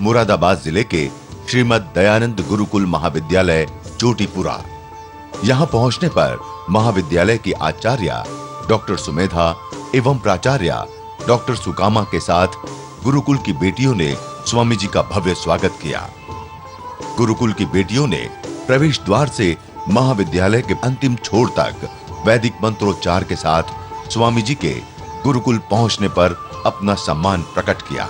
मुरादाबाद जिले के श्रीमद दयानंद गुरुकुल महाविद्यालय चोटीपुरा। यहाँ पहुंचने पर महाविद्यालय की आचार्य डॉक्टर सुमेधा एवं प्राचार्य डॉक्टर सुकामा के साथ गुरुकुल की बेटियों ने स्वामी जी का भव्य स्वागत किया। गुरुकुल की बेटियों ने प्रवेश द्वार से महाविद्यालय के अंतिम छोर तक वैदिक मंत्रोच्चार के साथ स्वामी जी के गुरुकुल पहुंचने पर अपना सम्मान प्रकट किया।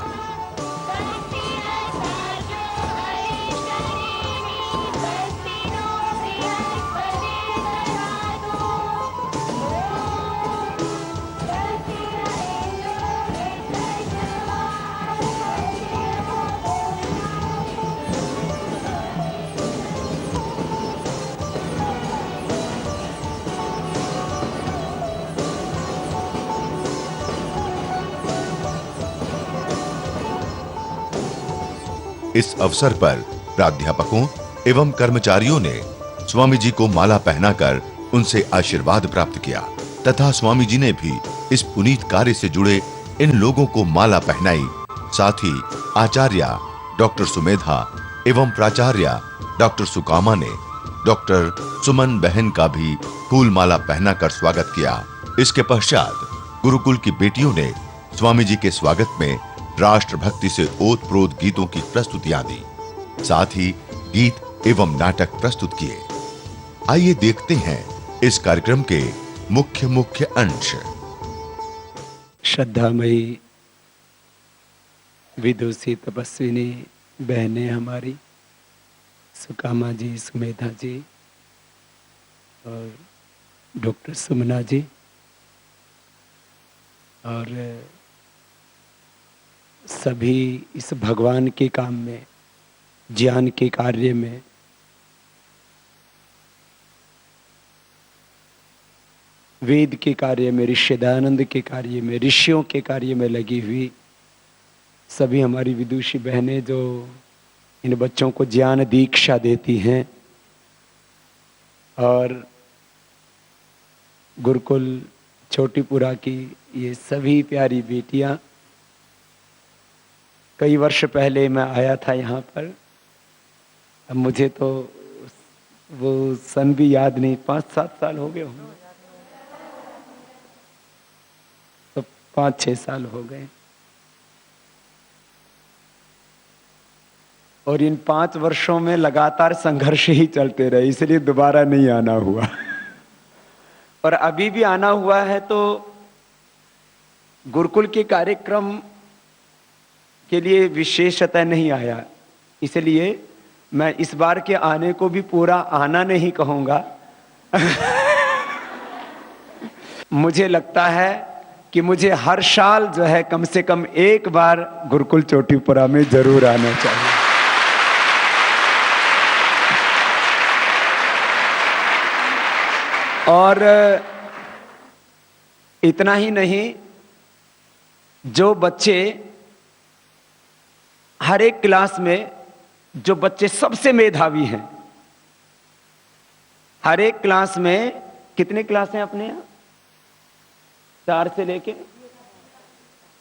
इस अवसर पर प्राध्यापकों एवं कर्मचारियों ने स्वामी जी को माला पहनाकर उनसे आशीर्वाद प्राप्त किया तथा स्वामी जी ने भी इस पुनीत कार्य से जुड़े इन लोगों को माला पहनाई। साथ ही आचार्य डॉक्टर सुमेधा एवं प्राचार्य डॉक्टर सुकामा ने डॉक्टर सुमन बहन का भी फूल माला पहनाकर स्वागत किया। इसके पश्चात गुरुकुल की बेटियों ने स्वामी जी के स्वागत में राष्ट्रभक्ति से ओतप्रोत गीतों की प्रस्तुतियां दी। साथ ही गीत एवं नाटक प्रस्तुत किए। आइए देखते हैं इस कार्यक्रम के मुख्य अंश। श्रद्धामयी विदुषी तपस्विनी बहनें हमारी सुकामा जी, सुमेधा जी और डॉक्टर सुमना जी और सभी इस भगवान के काम में, ज्ञान के कार्य में वेद के कार्य में, ऋषि दयानंद के कार्य में, ऋषियों के कार्य में लगी हुई सभी हमारी विदुषी बहनें जो इन बच्चों को ज्ञान दीक्षा देती हैं और गुरुकुल चोटीपुरा की ये सभी प्यारी बेटियां। कई वर्ष पहले मैं आया था यहाँ पर, अब मुझे तो वो सन भी याद नहीं, 5-7 साल हो गए होंगे, तो 5-6 साल हो गए। और इन 5 वर्षों में लगातार संघर्ष ही चलते रहे, इसलिए दोबारा नहीं आना हुआ। और अभी भी आना हुआ है तो गुरुकुल के कार्यक्रम के लिए विशेषतः नहीं आया, इसलिए मैं इस बार के आने को भी पूरा आना नहीं कहूंगा। मुझे लगता है कि मुझे हर साल जो है कम से कम एक बार गुरुकुल चोटीपुरा में जरूर आना चाहिए। और इतना ही नहीं, जो बच्चे हर एक क्लास में जो बच्चे सबसे मेधावी हैं, हर एक क्लास में कितने क्लास हैं अपने यहाँ? 4 से लेके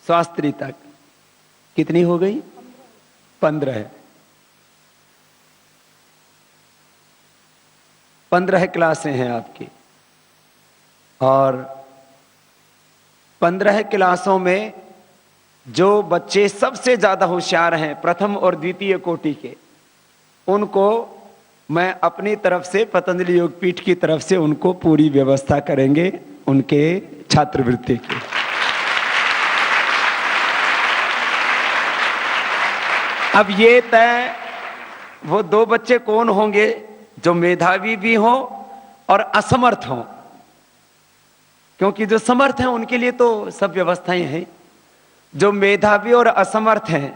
शास्त्री तक कितनी हो गई? 15 है। 15 क्लासें हैं आपकी और 15 क्लासों में जो बच्चे सबसे ज्यादा होशियार हैं, प्रथम और द्वितीय कोटि के, उनको मैं अपनी तरफ से, पतंजलि योगपीठ की तरफ से उनको पूरी व्यवस्था करेंगे उनके छात्रवृत्ति की। अब ये तय वो 2 बच्चे कौन होंगे जो मेधावी भी हों और असमर्थ हों, क्योंकि जो समर्थ हैं उनके लिए तो सब व्यवस्थाएं हैं। जो मेधावी और असमर्थ हैं,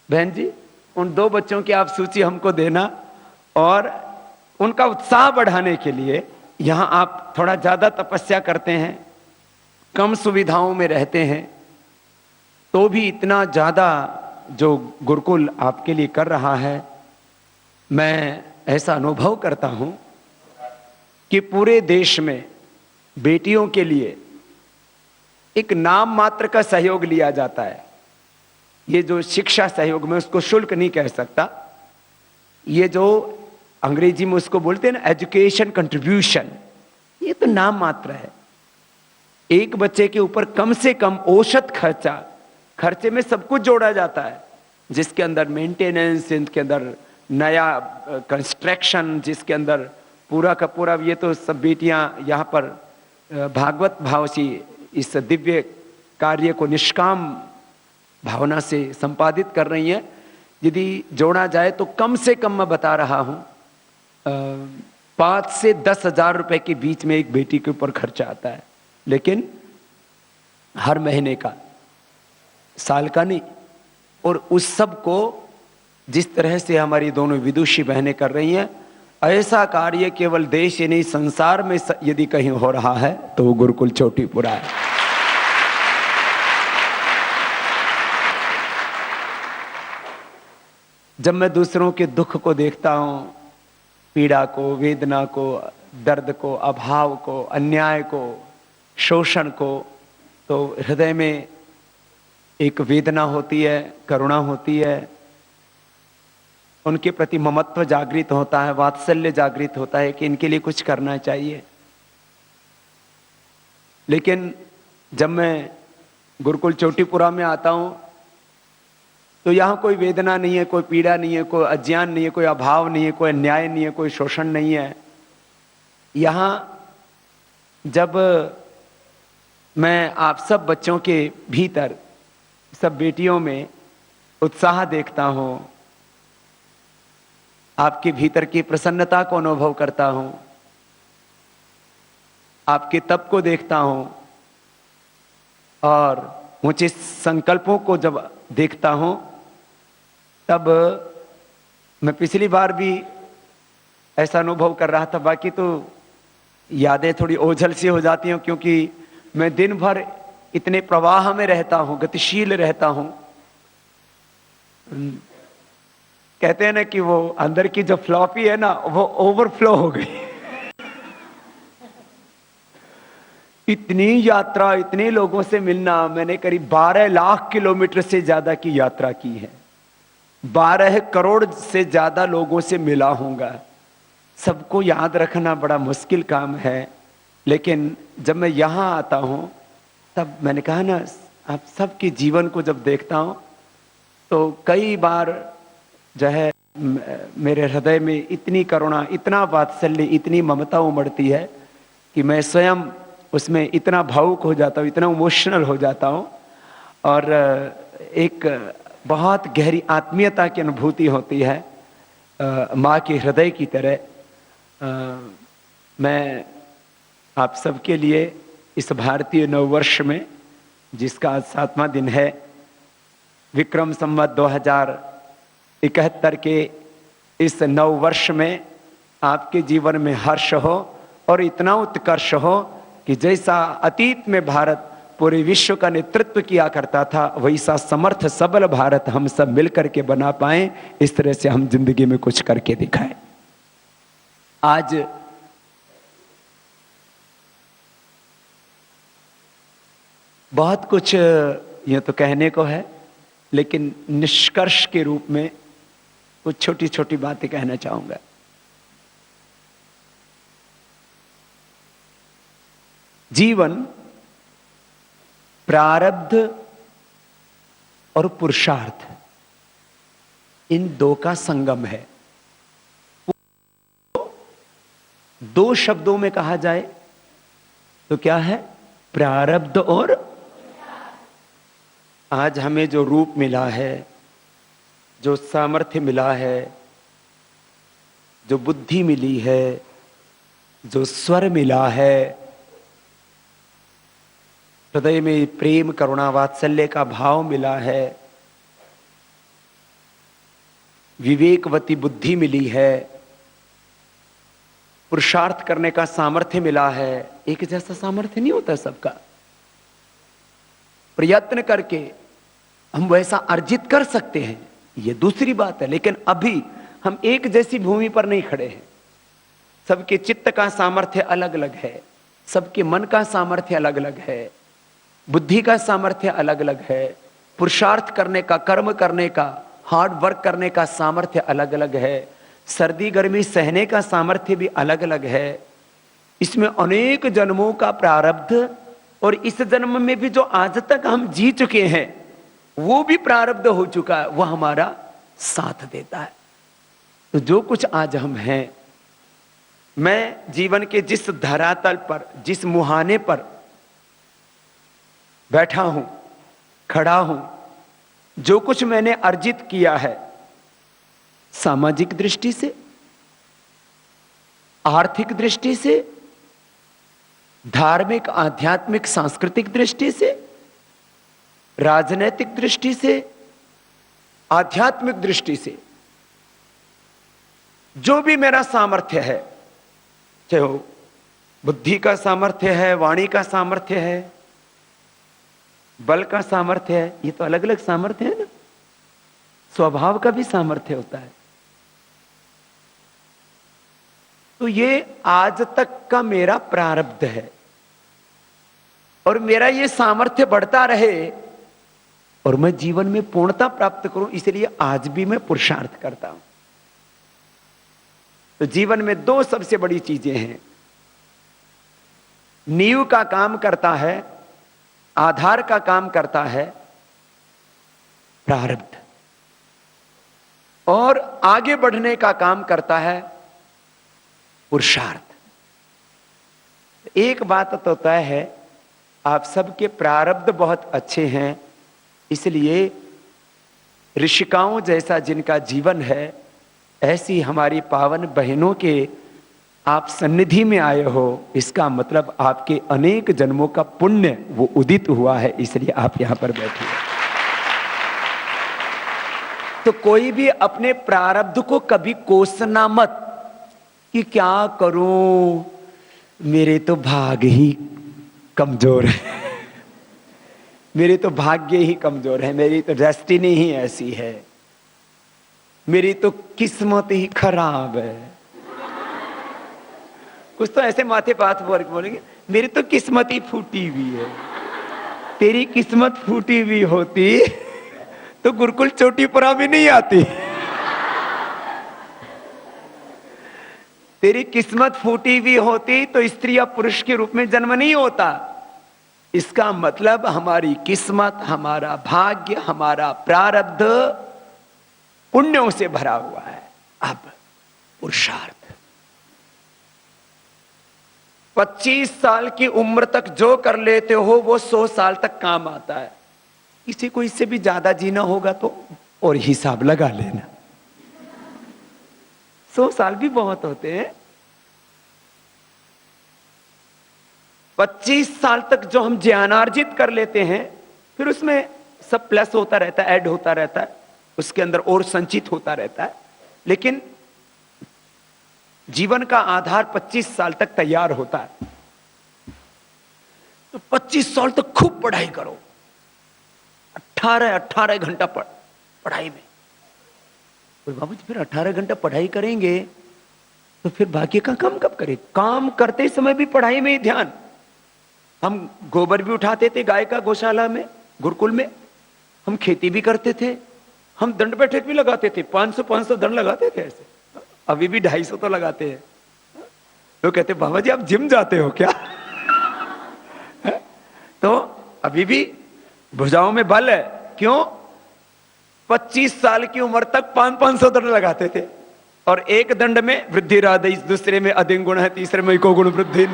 बहन जी, उन 2 बच्चों की आप सूची हमको देना और उनका उत्साह बढ़ाने के लिए यहाँ आप थोड़ा ज्यादा तपस्या करते हैं, कम सुविधाओं में रहते हैं, तो भी इतना ज्यादा जो गुरुकुल आपके लिए कर रहा है, मैं ऐसा अनुभव करता हूं कि पूरे देश में बेटियों के लिए एक नाम मात्र का सहयोग लिया जाता है। ये जो शिक्षा सहयोग में, उसको शुल्क नहीं कह सकता, ये जो अंग्रेजी में उसको बोलते हैं ना एजुकेशन कंट्रीब्यूशन, ये तो नाम मात्र है। एक बच्चे के ऊपर कम से कम औसत खर्चे में सब कुछ जोड़ा जाता है, जिसके अंदर मेंटेनेंस, जिसके अंदर नया कंस्ट्रक्शन, जिसके अंदर पूरा का पूरा, ये तो सब बेटियां यहाँ पर भागवत भाव से इस दिव्य कार्य को निष्काम भावना से संपादित कर रही हैं। यदि जोड़ा जाए तो कम से कम मैं बता रहा हूं 5 से 10 हजार रुपए के बीच में एक बेटी के ऊपर खर्चा आता है, लेकिन हर महीने का, साल का नहीं। और उस सब को जिस तरह से हमारी दोनों विदुषी बहनें कर रही हैं, ऐसा कार्य केवल देश ही नहीं संसार में यदि कहीं हो रहा है तो वो गुरुकुल चोटीपुरा है। जब मैं दूसरों के दुख को देखता हूं, पीड़ा को, वेदना को, दर्द को, अभाव को, अन्याय को, शोषण को, तो हृदय में एक वेदना होती है, करुणा होती है, उनके प्रति ममत्व जागृत होता है, वात्सल्य जागृत होता है कि इनके लिए कुछ करना चाहिए। लेकिन जब मैं गुरुकुल चोटीपुरा में आता हूं तो यहां कोई वेदना नहीं है, कोई पीड़ा नहीं है, कोई अज्ञान नहीं है, कोई अभाव नहीं है, कोई अन्याय नहीं है, कोई शोषण नहीं है। यहां जब मैं आप सब बच्चों के भीतर, सब बेटियों में उत्साह देखता हूं, आपके भीतर की प्रसन्नता को अनुभव करता हूं, आपके तप को देखता हूं और ऊंचे संकल्पों को जब देखता हूं, तब मैं पिछली बार भी ऐसा अनुभव कर रहा था। बाकी तो यादें थोड़ी ओझल सी हो जाती हैं, क्योंकि मैं दिन भर इतने प्रवाह में रहता हूं, गतिशील रहता हूं। कहते हैं ना कि वो अंदर की जो फ्लॉपी है ना, वो ओवरफ्लो हो गई। इतनी यात्रा, इतने लोगों से मिलना, मैंने करीब 12 लाख किलोमीटर से ज्यादा की यात्रा की है, 12 करोड़ से ज्यादा लोगों से मिला होऊंगा। सबको याद रखना बड़ा मुश्किल काम है, लेकिन जब मैं यहां आता हूं तब मैंने कहा ना, आप सबके जीवन को जब देखता हूं तो कई बार जो है मेरे हृदय में इतनी करुणा, इतना वात्सल्य, इतनी ममता उमड़ती है कि मैं स्वयं उसमें इतना भावुक हो जाता हूँ, इतना इमोशनल हो जाता हूँ, और एक बहुत गहरी आत्मीयता की अनुभूति होती है माँ के हृदय की तरह। मैं आप सबके लिए इस भारतीय नववर्ष में, जिसका आज 7वां दिन है, विक्रम संवत 2071 के इस नववर्ष में आपके जीवन में हर्ष हो और इतना उत्कर्ष हो कि जैसा अतीत में भारत पूरे विश्व का नेतृत्व किया करता था, वैसा समर्थ सबल भारत हम सब मिलकर के बना पाए। इस तरह से हम जिंदगी में कुछ करके दिखाएं। आज बहुत कुछ ये तो कहने को है, लेकिन निष्कर्ष के रूप में कुछ छोटी छोटी बातें कहना चाहूंगा। जीवन प्रारब्ध और पुरुषार्थ, इन दो का संगम है। दो शब्दों में कहा जाए तो क्या है? प्रारब्ध और। आज हमें जो रूप मिला है, जो सामर्थ्य मिला है, जो बुद्धि मिली है, जो स्वर मिला है, हृदय में प्रेम, करुणा, वात्सल्य का भाव मिला है, विवेकवती बुद्धि मिली है, पुरुषार्थ करने का सामर्थ्य मिला है। एक जैसा सामर्थ्य नहीं होता सबका। प्रयत्न करके हम वैसा अर्जित कर सकते हैं, ये दूसरी बात है, लेकिन अभी हम एक जैसी भूमि पर नहीं खड़े हैं। सबके चित्त का सामर्थ्य अलग अलग है, सबके मन का सामर्थ्य अलग अलग है, बुद्धि का सामर्थ्य अलग अलग है, पुरुषार्थ करने का, कर्म करने का, हार्ड वर्क करने का सामर्थ्य अलग अलग है। सर्दी गर्मी सहने का सामर्थ्य भी अलग अलग है। इसमें अनेक जन्मों का प्रारब्ध, और इस जन्म में भी जो आज तक हम जी चुके हैं वो भी प्रारब्ध हो चुका है, वह हमारा साथ देता है। तो जो कुछ आज हम हैं, मैं जीवन के जिस धरातल पर, जिस मुहाने पर बैठा हूं, खड़ा हूं, जो कुछ मैंने अर्जित किया है, सामाजिक दृष्टि से, आर्थिक दृष्टि से, धार्मिक, आध्यात्मिक, सांस्कृतिक दृष्टि से, राजनैतिक दृष्टि से, आध्यात्मिक दृष्टि से, जो भी मेरा सामर्थ्य है, चाहे वो बुद्धि का सामर्थ्य है, वाणी का सामर्थ्य है, बल का सामर्थ्य है, ये तो अलग अलग सामर्थ्य है ना। स्वभाव का भी सामर्थ्य होता है। तो ये आज तक का मेरा प्रारब्ध है, और मेरा ये सामर्थ्य बढ़ता रहे और मैं जीवन में पूर्णता प्राप्त करूं, इसलिए आज भी मैं पुरुषार्थ करता हूं। तो जीवन में दो सबसे बड़ी चीजें हैं। नींव का काम करता है, आधार का काम करता है प्रारब्ध, और आगे बढ़ने का काम करता है पुरुषार्थ। एक बात तो तय है, आप सबके प्रारब्ध बहुत अच्छे हैं, इसलिए ऋषिकाओं जैसा जिनका जीवन है, ऐसी हमारी पावन बहनों के आप सन्निधि में आए हो, इसका मतलब आपके अनेक जन्मों का पुण्य वो उदित हुआ है, इसलिए आप यहां पर बैठे हैं। तो कोई भी अपने प्रारब्ध को कभी कोसना मत कि क्या करूं, मेरे तो भाग्य ही कमजोर है, मेरे तो भाग्य ही कमजोर है, मेरी तो डेस्टिनी ही ऐसी है, मेरी तो किस्मत ही खराब है। कुछ तो ऐसे माथे पाथ बोलेंगे, मेरी तो किस्मत ही फूटी हुई है। तेरी किस्मत फूटी हुई होती तो गुरुकुल चोटीपुरा में नहीं आती। तेरी किस्मत फूटी हुई होती तो स्त्री या पुरुष के रूप में जन्म नहीं होता। इसका मतलब हमारी किस्मत, हमारा भाग्य, हमारा प्रारब्ध पुण्यों से भरा हुआ है। अब पुरुषार्थ, 25 साल की उम्र तक जो कर लेते हो वो 100 साल तक काम आता है। किसी को इससे भी ज्यादा जीना होगा तो और हिसाब लगा लेना, 100 साल भी बहुत होते हैं। 25 साल तक जो हम ज्ञानार्जित कर लेते हैं, फिर उसमें सब प्लस होता रहता है, ऐड होता रहता है, उसके अंदर और संचित होता रहता है। लेकिन जीवन का आधार 25 साल तक तैयार होता है। तो 25 साल तक खूब पढ़ाई करो, 18 घंटा पढ़ाई में। तो बाबू जी फिर 18 घंटा पढ़ाई करेंगे तो फिर बाकी का काम कब करें? काम करते समय भी पढ़ाई में ही ध्यान। हम गोबर भी उठाते थे गाय का गौशाला में, गुरुकुल में, हम खेती भी करते थे, हम दंड बैठक भी लगाते थे, 500 दंड लगाते थे ऐसे। अभी भी 250 तो लगाते हैं। लोग कहते बाबा जी आप जिम जाते हो क्या? तो अभी भी भुजाओं में बल है। क्यों? 25 साल की उम्र तक 500 दंड लगाते थे, और एक दंड में वृद्धि राधि, दूसरे में अधिक गुण है, तीसरे में इको गुण वृद्धि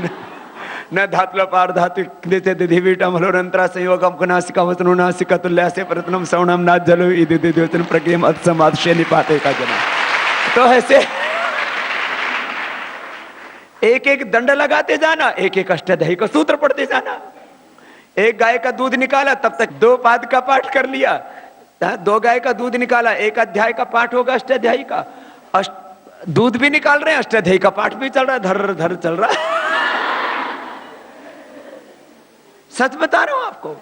न धातुल पार धातु दिधिवीटम हलोरंतरा संयोगम कुनासिका वसनो नासिका तुल्यसे प्रतनम सवनम नाथ जलो इदि दिद्योतन प्रकेम अत्समादशे निपाते का जना। तो ऐसे एक एक दंड लगाते जाना, एक एक अष्टाध्यायी का सूत्र पढ़ते जाना। एक गाय का दूध निकाला तब तक 2 पाद का पाठ कर लिया, 2 गाय का दूध निकाला, 1 अध्याय का पाठ होगा अष्टाध्यायी का, दूध भी निकाल रहे हैं, अष्टाध्यायी का पाठ भी चल रहा है, धर धर चल रहा है। सच बता रहा हूं आपको।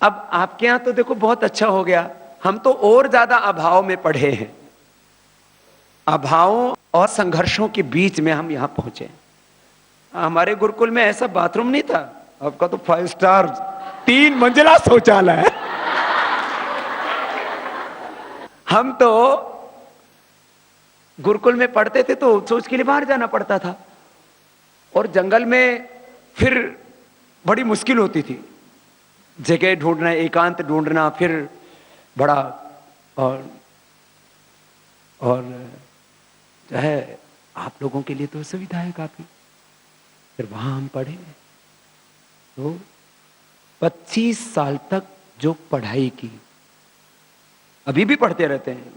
अब आपके यहां तो देखो बहुत अच्छा हो गया, हम तो और ज्यादा अभाव में पढ़े हैं। अभावों और संघर्षों के बीच में हम यहां पहुंचे। हमारे गुरुकुल में ऐसा बाथरूम नहीं था, आपका तो 5 स्टार 3 मंजिला शौचालय है। हम तो गुरुकुल में पढ़ते थे तो सोच के लिए बाहर जाना पड़ता था, और जंगल में फिर बड़ी मुश्किल होती थी, जगह ढूंढना, एकांत ढूंढना, फिर बड़ा और जो है आप लोगों के लिए तो सुविधा है काफी। फिर वहां हम पढ़े तो 25 साल तक जो पढ़ाई की, अभी भी पढ़ते रहते हैं,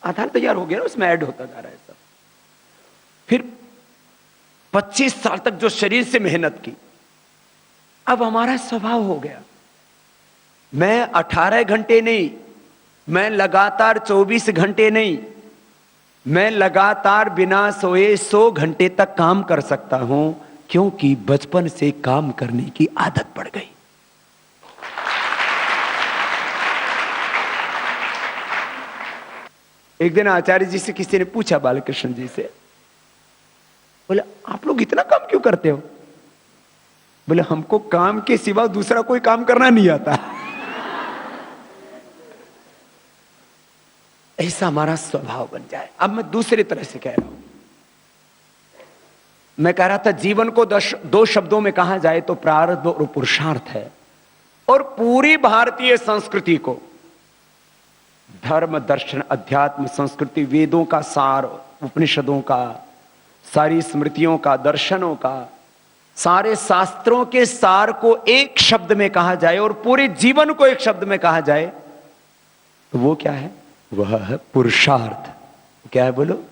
आधार तैयार हो गया ना, उसमें ऐड होता जा रहा है सब। फिर 25 साल तक जो शरीर से मेहनत की, अब हमारा स्वभाव हो गया, मैं 18 घंटे नहीं, मैं लगातार 24 घंटे नहीं, मैं लगातार बिना सोए 100 घंटे तक काम कर सकता हूं, क्योंकि बचपन से काम करने की आदत पड़ गई। एक दिन आचार्य जी से किसी ने पूछा, बालकृष्ण जी से, बोले आप लोग इतना काम क्यों करते हो? बोले हमको काम के सिवा दूसरा कोई काम करना नहीं आता। ऐसा हमारा स्वभाव बन जाए। अब मैं दूसरी तरह से कह रहा हूं, मैं कह रहा था जीवन को दो शब्दों में कहा जाए तो प्रारब्ध और पुरुषार्थ है, और पूरी भारतीय संस्कृति को धर्म, दर्शन, अध्यात्म, संस्कृति, वेदों का सार, उपनिषदों का, सारी स्मृतियों का, दर्शनों का, सारे शास्त्रों के सार को एक शब्द में कहा जाए और पूरे जीवन को एक शब्द में कहा जाए तो वो क्या है? वह है पुरुषार्थ। क्या है बोलो?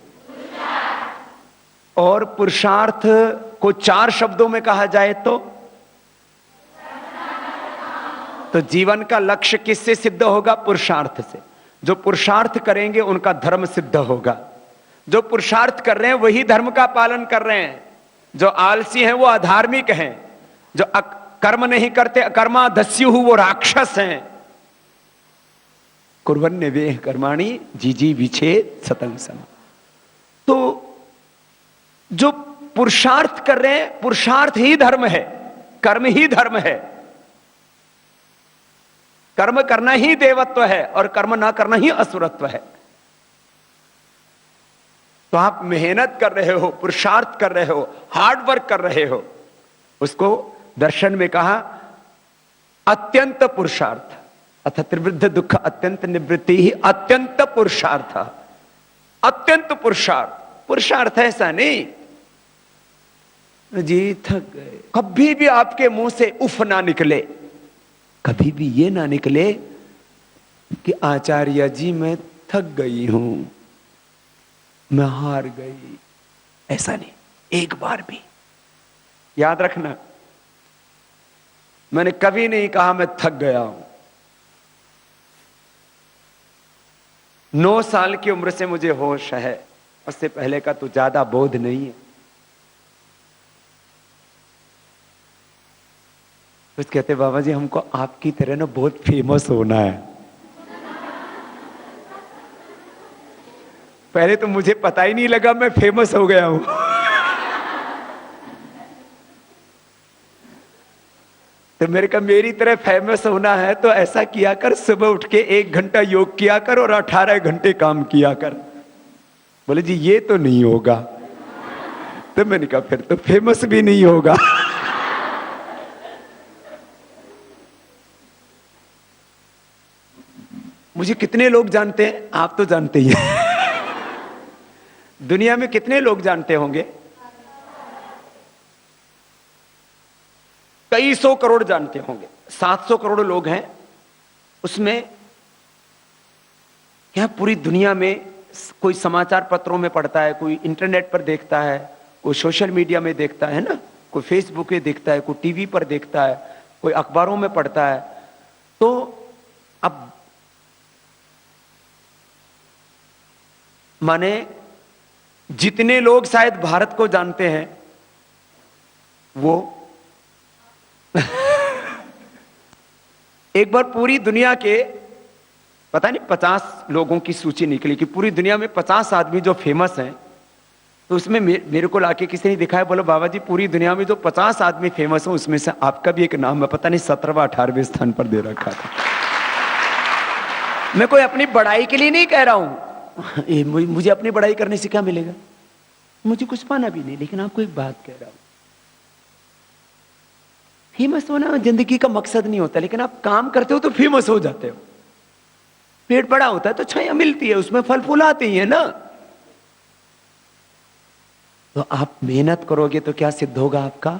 और पुरुषार्थ को 4 शब्दों में कहा जाए तो जीवन का लक्ष्य किससे सिद्ध होगा? पुरुषार्थ से। जो पुरुषार्थ करेंगे उनका धर्म सिद्ध होगा। जो पुरुषार्थ कर रहे हैं वही धर्म का पालन कर रहे हैं। जो आलसी हैं वो अधार्मिक हैं। जो कर्म नहीं करते, अकर्मा दस्यु, वो राक्षस हैं। कुर्वन्य वे कर्माणि जीजी विच्छेद सतंग सम। तो जो पुरुषार्थ कर रहे हैं, पुरुषार्थ ही धर्म है, कर्म ही धर्म है। कर्म करना ही देवत्व है और कर्म ना करना ही असुरत्व है। तो आप मेहनत कर रहे हो, पुरुषार्थ कर रहे हो, हार्ड वर्क कर रहे हो, उसको दर्शन में कहा अत्यंत पुरुषार्थ। अथ त्रिवृद्ध दुख अत्यंत निवृत्ति ही अत्यंत पुरुषार्थ। अत्यंत पुरुषार्थ। पुरुषार्थ ऐसा नहीं जी थक गए, कभी भी आपके मुंह से उफ ना निकले, कभी भी ये ना निकले कि आचार्य जी मैं थक गई हूं, मैं हार गई। ऐसा नहीं, एक बार भी। याद रखना, मैंने कभी नहीं कहा मैं थक गया हूं। 9 साल की उम्र से मुझे होश है, उससे पहले का तो ज्यादा बोध नहीं है। कुछ कहते बाबा जी हमको आपकी तरह ना बहुत फेमस होना है। पहले तो मुझे पता ही नहीं लगा मैं फेमस हो गया हूं। तो मेरे का मेरी तरह फेमस होना है तो ऐसा किया कर, सुबह उठ के 1 घंटा योग किया कर और 18 घंटे काम किया कर। बोले जी ये तो नहीं होगा। तो मैंने कहा फिर तो फेमस भी नहीं होगा। मुझे कितने लोग जानते हैं? आप तो जानते ही हैं। दुनिया में कितने लोग जानते होंगे? कई 100 करोड़ जानते होंगे। 700 करोड़ लोग हैं, उसमें क्या पूरी दुनिया में कोई समाचार पत्रों में पढ़ता है, कोई इंटरनेट पर देखता है, कोई सोशल मीडिया में देखता है ना, कोई फेसबुक पे देखता है, कोई टीवी पर देखता है, कोई अखबारों में पढ़ता है। तो अब माने जितने लोग शायद भारत को जानते हैं वो एक बार पूरी दुनिया के पता नहीं 50 लोगों की सूची निकली कि पूरी दुनिया में 50 आदमी जो फेमस हैं। तो उसमें मेरे को लाके किसी ने दिखाया, बोलो बाबा जी पूरी दुनिया में जो 50 आदमी फेमस हो उसमें से आपका भी एक नाम है, पता नहीं 17वां 18वें स्थान पर दे रखा था। मैं कोई अपनी बड़ाई के लिए नहीं कह रहा हूं। मुझे अपनी बड़ाई करने से क्या मिलेगा? मुझे कुछ पाना भी नहीं, लेकिन आपको एक बात कह रहा हूं, फेमस होना जिंदगी का मकसद नहीं होता, लेकिन आप काम करते हो तो फेमस हो जाते हो। पेट बड़ा होता है तो छाया मिलती है, उसमें फल फूल आते ही है ना। तो आप मेहनत करोगे तो क्या सिद्ध होगा आपका?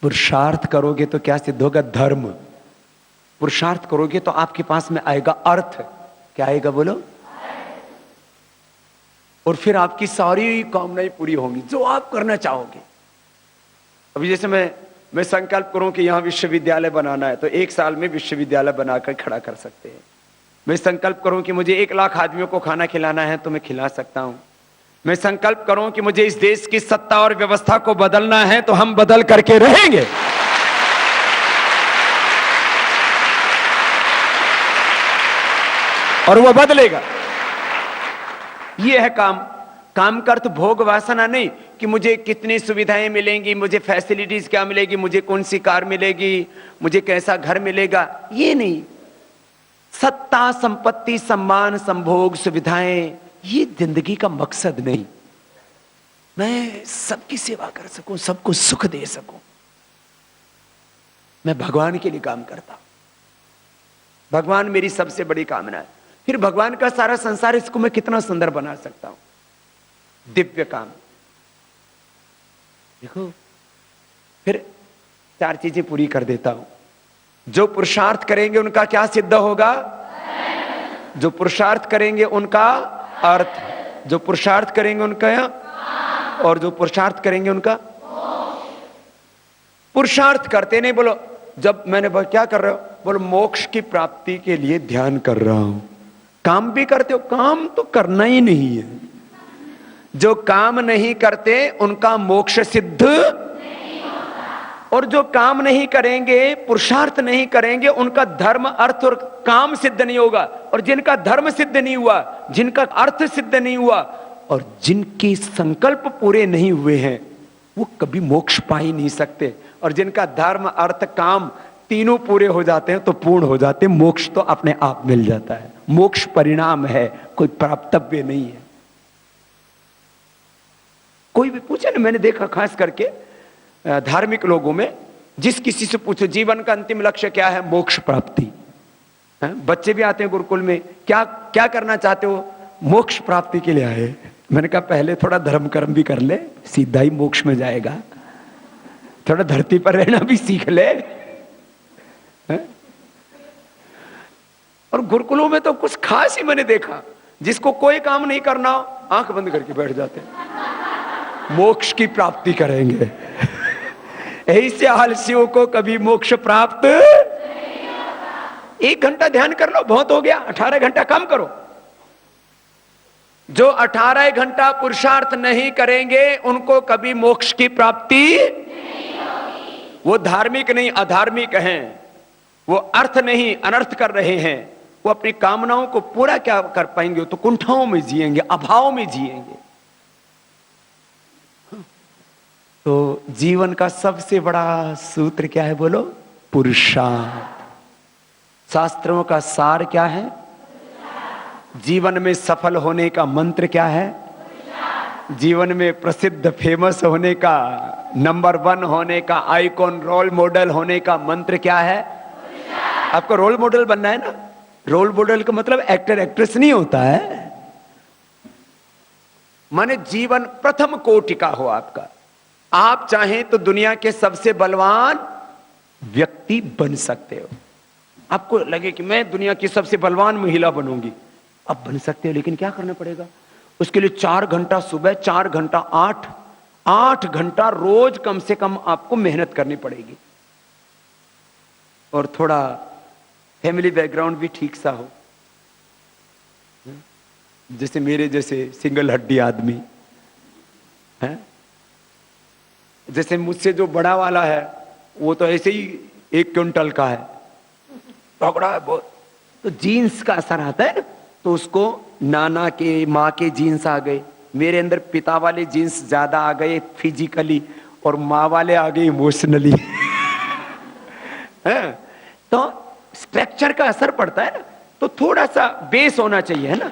पुरुषार्थ करोगे तो क्या सिद्ध होगा? धर्म। पुरुषार्थ करोगे तो आपके पास में आएगा अर्थ। क्या आएगा बोलो? और फिर आपकी सारी कामनाएं पूरी होंगी जो आप करना चाहोगे। अभी जैसे मैं संकल्प करूं कि यहां विश्वविद्यालय बनाना है, तो 1 साल में विश्वविद्यालय बनाकर खड़ा कर सकते हैं। मैं संकल्प करूं कि मुझे 1 लाख आदमियों को खाना खिलाना है, तो मैं खिला सकता हूं। मैं संकल्प करूं कि मुझे इस देश की सत्ता और व्यवस्था को बदलना है, तो हम बदल करके रहेंगे। और वो बदलेगा। ये है काम। काम का अर्थ भोग वासना नहीं कि मुझे कितनी सुविधाएं मिलेंगी, मुझे फैसिलिटीज क्या मिलेगी, मुझे कौन सी कार मिलेगी, मुझे कैसा घर मिलेगा, ये नहीं। सत्ता, संपत्ति, सम्मान, संभोग, सुविधाएं, ये जिंदगी का मकसद नहीं। मैं सबकी सेवा कर सकूं, सबको सुख दे सकूं, मैं भगवान के लिए काम करता हूं। भगवान मेरी सबसे बड़ी कामना है। फिर भगवान का सारा संसार, इसको मैं कितना सुंदर बना सकता हूं। दिव्य काम। देखो, फिर 4 चीजें पूरी कर देता हूं। जो पुरुषार्थ करेंगे उनका क्या सिद्ध होगा? जो पुरुषार्थ करेंगे उनका अर्थ, जो पुरुषार्थ करेंगे उनका, और जो पुरुषार्थ करेंगे उनका। पुरुषार्थ करते नहीं, बोलो जब मैंने क्या कर रहे हो, बोलो मोक्ष की प्राप्ति के लिए ध्यान कर रहा हूं। काम भी करते हो, काम तो करना ही नहीं है। जो काम नहीं करते उनका मोक्ष सिद्ध नहीं होता। और जो काम नहीं करेंगे, पुरुषार्थ नहीं करेंगे, उनका धर्म, अर्थ और काम सिद्ध नहीं होगा। और जिनका धर्म सिद्ध नहीं हुआ, जिनका अर्थ सिद्ध नहीं हुआ, और जिनके संकल्प पूरे नहीं हुए हैं, वो कभी मोक्ष पा ही नहीं सकते। और जिनका धर्म, अर्थ, काम तीनों पूरे हो जाते हैं तो पूर्ण हो जाते हैं। मोक्ष तो अपने आप मिल जाता है। मोक्ष परिणाम है, कोई प्राप्तव्य नहीं है। कोई भी पूछे ना, मैंने देखा खास करके धार्मिक लोगों में, जिस किसी से पूछो जीवन का अंतिम लक्ष्य क्या है, मोक्ष प्राप्ति। बच्चे भी आते हैं गुरुकुल में, क्या क्या करना चाहते हो? मोक्ष प्राप्ति के लिए आए। मैंने कहा पहले थोड़ा धर्म कर्म भी कर ले, सीधा ही मोक्ष में जाएगा। थोड़ा धरती पर रहना भी सीख ले। और गुरुकुलों में तो कुछ खास ही मैंने देखा, जिसको कोई काम नहीं करना, आंख बंद करके बैठ जाते हैं, मोक्ष की प्राप्ति करेंगे। ऐसे आलसियों को कभी मोक्ष प्राप्त नहीं होता। 1 घंटा ध्यान कर लो, बहुत हो गया। 18 घंटा काम करो। जो 18 घंटा पुरुषार्थ नहीं करेंगे, उनको कभी मोक्ष की प्राप्ति नहीं होगी। वो धार्मिक नहीं, अधार्मिक हैं। वो अर्थ नहीं, अनर्थ कर रहे हैं। वो अपनी कामनाओं को पूरा क्या कर पाएंगे? तो कुंठाओं में जिएंगे, अभाव में जिएंगे। तो जीवन का सबसे बड़ा सूत्र क्या है बोलो? पुरुषार्थ। शास्त्रों का सार क्या है? जीवन में सफल होने का मंत्र क्या है? जीवन में प्रसिद्ध, फेमस होने का, नंबर 1 होने का, आइकॉन, रोल मॉडल होने का मंत्र क्या है? आपको रोल मॉडल बनना है ना। रोल मॉडल का मतलब एक्टर एक्ट्रेस नहीं होता है। माने जीवन प्रथम कोटि का हो आपका। आप चाहें तो दुनिया के सबसे बलवान व्यक्ति बन सकते हो। आपको लगे कि मैं दुनिया की सबसे बलवान महिला बनूंगी, अब बन सकते हो, लेकिन क्या करना पड़ेगा? उसके लिए 4 घंटा सुबह, 4 घंटा 8 घंटा रोज कम से कम आपको मेहनत करनी पड़ेगी। और थोड़ा फैमिली बैकग्राउंड भी ठीक सा हो। जैसे मेरे जैसे सिंगल हड्डी आदमी है, जैसे मुझसे जो बड़ा वाला है वो तो ऐसे ही 1 क्विंटल का है, तगड़ा है बहुत। तो जीन्स का असर आता है ना, तो उसको नाना के, माँ के जीन्स आ गए। मेरे अंदर पिता वाले जीन्स ज्यादा आ गए फिजिकली, और माँ वाले आ गए इमोशनली। तो स्ट्रक्चर का असर पड़ता है ना, तो थोड़ा सा बेस होना चाहिए, है ना,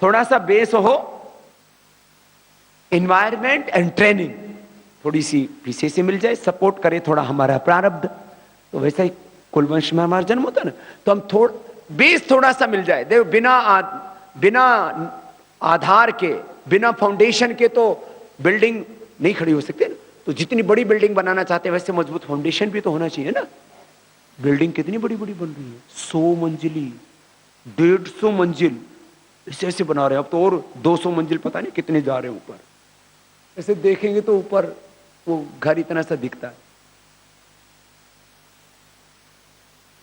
थोड़ा सा बेस हो, एनवायरमेंट एंड ट्रेनिंग थोड़ी सी पीछे से मिल जाए, सपोर्ट करे थोड़ा हमारा प्रारब्ध, तो वैसा ही कुलवंश में हमारा जन्म होता है ना, तो हम बेस थोड़ा सा मिल जाए। देखो बिना आधार के, बिना फाउंडेशन के तो बिल्डिंग नहीं खड़ी हो सकती ना। तो जितनी बड़ी बिल्डिंग बनाना चाहते हैं वैसे मजबूत फाउंडेशन भी तो होना चाहिए ना। बिल्डिंग कितनी बड़ी बड़ी बन रही है, 100 मंजिली, 150 मंजिल, ऐसे ऐसे बना रहे हैं। अब तो और 200 मंजिल पता नहीं कितने जा रहे हैं ऊपर। ऐसे देखेंगे तो ऊपर वो घर इतना सा दिखता है।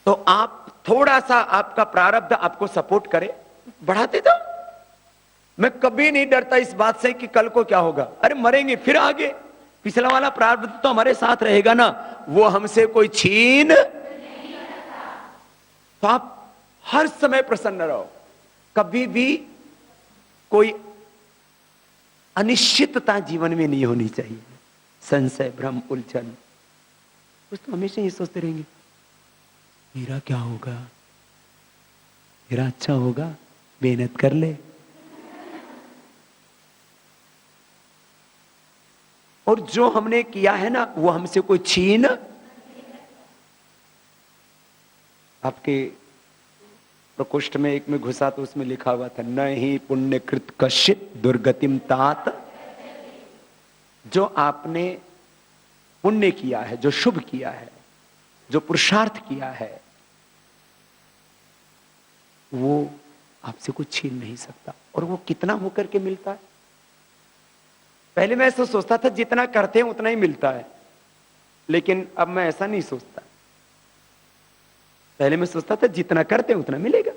तो आप थोड़ा सा, आपका प्रारब्ध आपको सपोर्ट करे, बढ़ाते जाओ। मैं कभी नहीं डरता इस बात से कि कल को क्या होगा। अरे मरेंगे फिर आगे, पिछला वाला प्रारब्ध तो हमारे साथ रहेगा ना, वो हमसे कोई छीन। तो आप हर समय प्रसन्न रहो, कभी भी कोई अनिश्चितता जीवन में नहीं होनी चाहिए, संशय, भ्रम, उलझन। कुछ तो हमेशा ये सोचते रहेंगे मेरा क्या होगा, मेरा अच्छा होगा, मेहनत कर ले। और जो हमने किया है ना वो हमसे कोई छीन। आपके प्रकोष्ठ में एक में घुसा तो उसमें लिखा हुआ था, न ही पुण्य कृत कश्चित दुर्गतिम तात। जो आपने पुण्य किया है, जो शुभ किया है, जो पुरुषार्थ किया है, वो आपसे कुछ छीन नहीं सकता। और वो कितना होकर के मिलता है। पहले मैं ऐसा सोचता था जितना करते हैं उतना ही मिलता है, लेकिन अब मैं ऐसा नहीं सोचता। पहले मैं सोचता था जितना करते हैं उतना मिलेगा,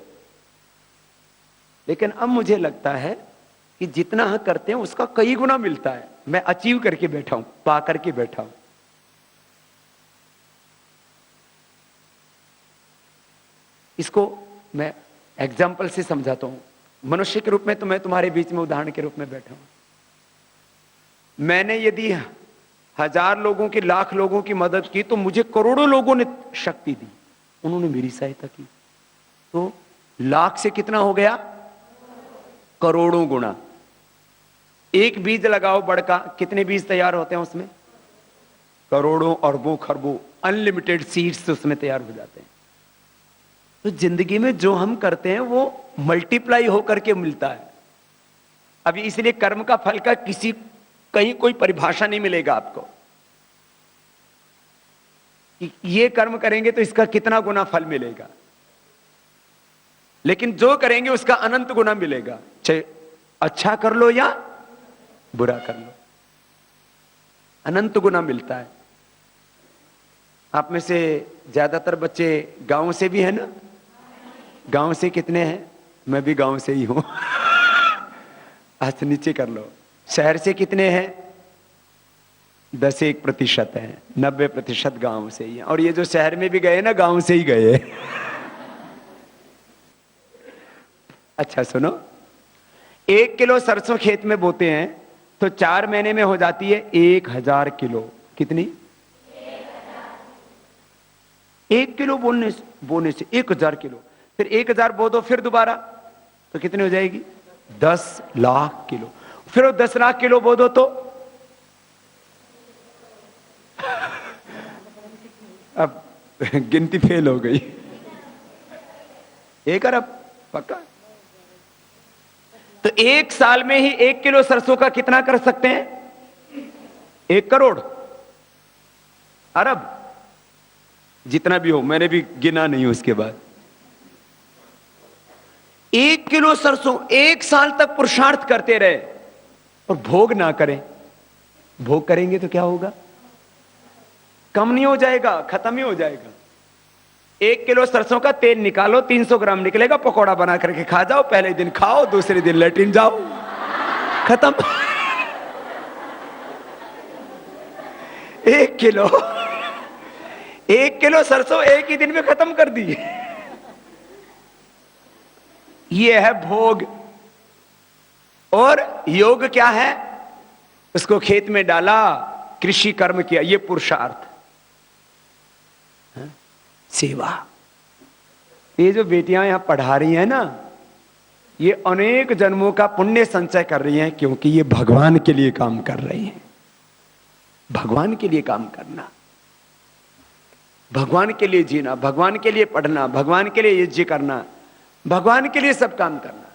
लेकिन अब मुझे लगता है कि जितना हम करते हैं उसका कई गुना मिलता है। मैं अचीव करके बैठा हूं, पा करके बैठा हूं। इसको मैं एग्जाम्पल से समझाता हूं। मनुष्य के रूप में तो मैं तुम्हारे बीच में उदाहरण के रूप में बैठा हूं। मैंने यदि 1000 लोगों की, लाख लोगों की मदद की तो मुझे करोड़ों लोगों ने शक्ति दी, उन्होंने मेरी सहायता की। तो लाख से कितना हो गया, करोड़ों गुना। एक बीज लगाओ बड़का, कितने बीज तैयार होते हैं उसमें, करोड़ों, अरबों, खरबों, अनलिमिटेड सीड्स उसमें तैयार हो जाते हैं। तो जिंदगी में जो हम करते हैं वो मल्टीप्लाई होकर के मिलता है। अभी इसलिए कर्म का फल का कहीं कोई परिभाषा नहीं मिलेगा आपको कि ये कर्म करेंगे तो इसका कितना गुना फल मिलेगा, लेकिन जो करेंगे उसका अनंत गुना मिलेगा। चाहे अच्छा कर लो या बुरा कर लो, अनंत गुना मिलता है। आप में से ज्यादातर बच्चे गांव से भी है ना? गांव से कितने हैं? मैं भी गांव से ही हूं। हाथ नीचे कर लो। शहर से कितने हैं? 10-1% है, 90% गांव से ही है। और ये जो शहर में भी गए ना, गांव से ही गए। अच्छा सुनो, 1 किलो सरसों खेत में बोते हैं तो 4 महीने में हो जाती है 1000 किलो। कितनी? 1 किलो बोने से 1000 किलो। फिर 1000 बो दो, फिर दोबारा तो कितनी हो जाएगी? 10 लाख किलो। फिर 10 लाख किलो बो दो तो अब गिनती फेल हो गई। 1 अरब पक्का। तो 1 साल में ही 1 किलो सरसों का कितना कर सकते हैं? 1 करोड़, अरब, जितना भी हो, मैंने भी गिना नहीं उसके बाद। 1 किलो सरसों 1 साल तक पुरुषार्थ करते रहे और भोग ना करें। भोग करेंगे तो क्या होगा? कम नहीं हो जाएगा, खत्म ही हो जाएगा। 1 किलो सरसों का तेल निकालो, 300 ग्राम निकलेगा, पकौड़ा बना करके खा जाओ। पहले दिन खाओ, दूसरे दिन लेटिन जाओ, खत्म। 1 किलो सरसों एक ही दिन में खत्म कर दी। ये है भोग। और योग क्या है? उसको खेत में डाला, कृषि कर्म किया, ये पुरुषार्थ। सेवा, ये जो बेटियां यहां पढ़ा रही हैं ना, ये अनेक जन्मों का पुण्य संचय कर रही हैं, क्योंकि ये भगवान के लिए काम कर रही हैं। भगवान के लिए काम करना, भगवान के लिए जीना, भगवान के लिए पढ़ना, भगवान के लिए यज्ञ करना, भगवान के लिए सब काम करना।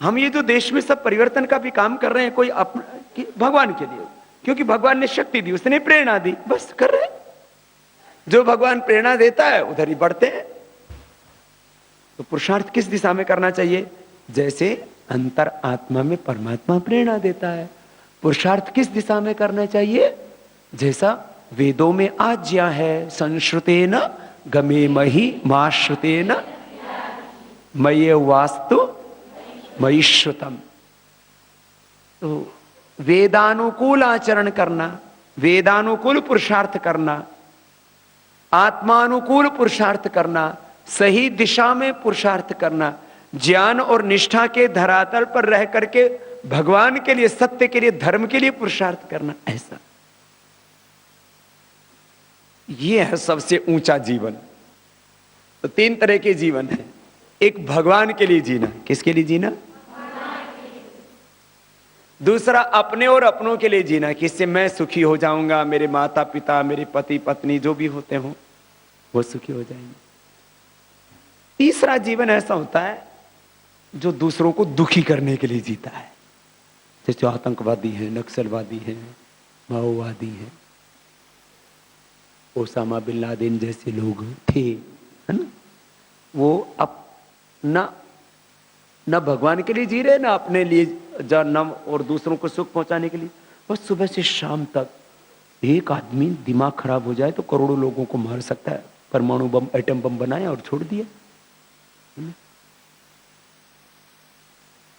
हम ये जो देश में सब परिवर्तन का भी काम कर रहे हैं, कोई भगवान के लिए, क्योंकि भगवान ने शक्ति दी, उसने प्रेरणा दी, बस कर रहे हैं। जो भगवान प्रेरणा देता है उधर ही बढ़ते हैं। तो पुरुषार्थ किस दिशा में करना चाहिए? जैसे अंतर आत्मा में परमात्मा प्रेरणा देता है, पुरुषार्थ किस दिशा में करना चाहिए? जैसा वेदों में आज्ञा है, संश्रुतेन गमेमहि माश्रुतेन मय्ये वास्तु मयि श्रुतम। तो वेदानुकूल आचरण करना, वेदानुकूल पुरुषार्थ करना, आत्मानुकूल पुरुषार्थ करना, सही दिशा में पुरुषार्थ करना, ज्ञान और निष्ठा के धरातल पर रह करके भगवान के लिए, सत्य के लिए, धर्म के लिए पुरुषार्थ करना, ऐसा ये है सबसे ऊंचा जीवन। तो 3 तरह के जीवन है। एक भगवान के लिए जीना, किसके लिए जीना? दूसरा अपने और अपनों के लिए जीना, कि इससे मैं सुखी हो जाऊंगा, मेरे माता पिता, मेरे पति पत्नी जो भी होते हों वो सुखी हो जाएंगे। तीसरा जीवन ऐसा होता है जो दूसरों को दुखी करने के लिए जीता है, जैसे आतंकवादी हैं, नक्सलवादी हैं, माओवादी हैं, ओसामा बिन लादेन जैसे लोग थे, है ना? वो अपना न भगवान के लिए जी रहे, ना अपने लिए जन्म और दूसरों को सुख पहुंचाने के लिए। बस सुबह से शाम तक एक आदमी दिमाग खराब हो जाए तो करोड़ों लोगों को मार सकता है, परमाणु बम, एटम बम बनाया और छोड़ दिया।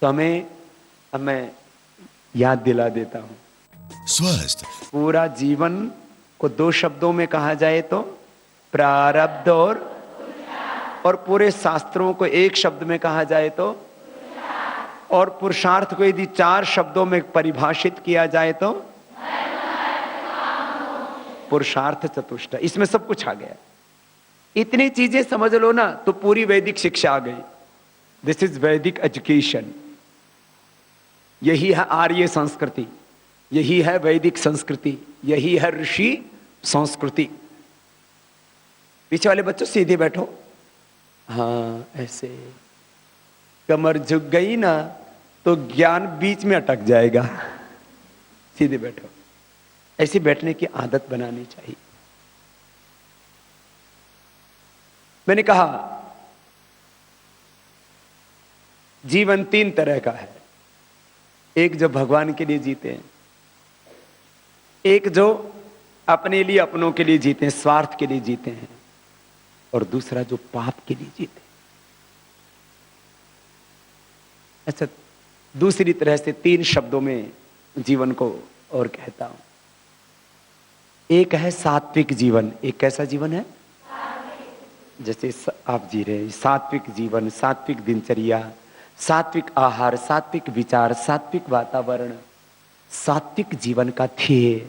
तो अब मैं याद दिला देता हूं। स्वस्थ पूरा जीवन को 2 शब्दों में कहा जाए तो प्रारब्ध, और पूरे शास्त्रों को 1 शब्द में कहा जाए तो, और पुरुषार्थ को यदि 4 शब्दों में परिभाषित किया जाए तो पुरुषार्थ चतुष्टय। इसमें सब कुछ आ गया। इतनी चीजें समझ लो ना तो पूरी वैदिक शिक्षा आ गई। दिस इज वैदिक एजुकेशन। यही है आर्य संस्कृति, यही है वैदिक संस्कृति, यही है ऋषि संस्कृति। पीछे वाले बच्चों सीधे बैठो, हाँ ऐसे। कमर झुक गई ना तो ज्ञान बीच में अटक जाएगा। सीधे बैठो, ऐसे बैठने की आदत बनानी चाहिए। मैंने कहा जीवन 3 तरह का है। एक जो भगवान के लिए जीते हैं, एक जो अपने लिए, अपनों के लिए जीते हैं, स्वार्थ के लिए जीते हैं, और दूसरा जो पाप के लिए जीते हैं। अच्छा, दूसरी तरह से 3 शब्दों में जीवन को और कहता हूं। एक है सात्विक जीवन। एक कैसा जीवन है? जैसे आप जी रहे हैं सात्विक जीवन, सात्विक दिनचर्या, सात्विक आहार, सात्विक विचार, सात्विक वातावरण, सात्विक जीवन का ध्येय,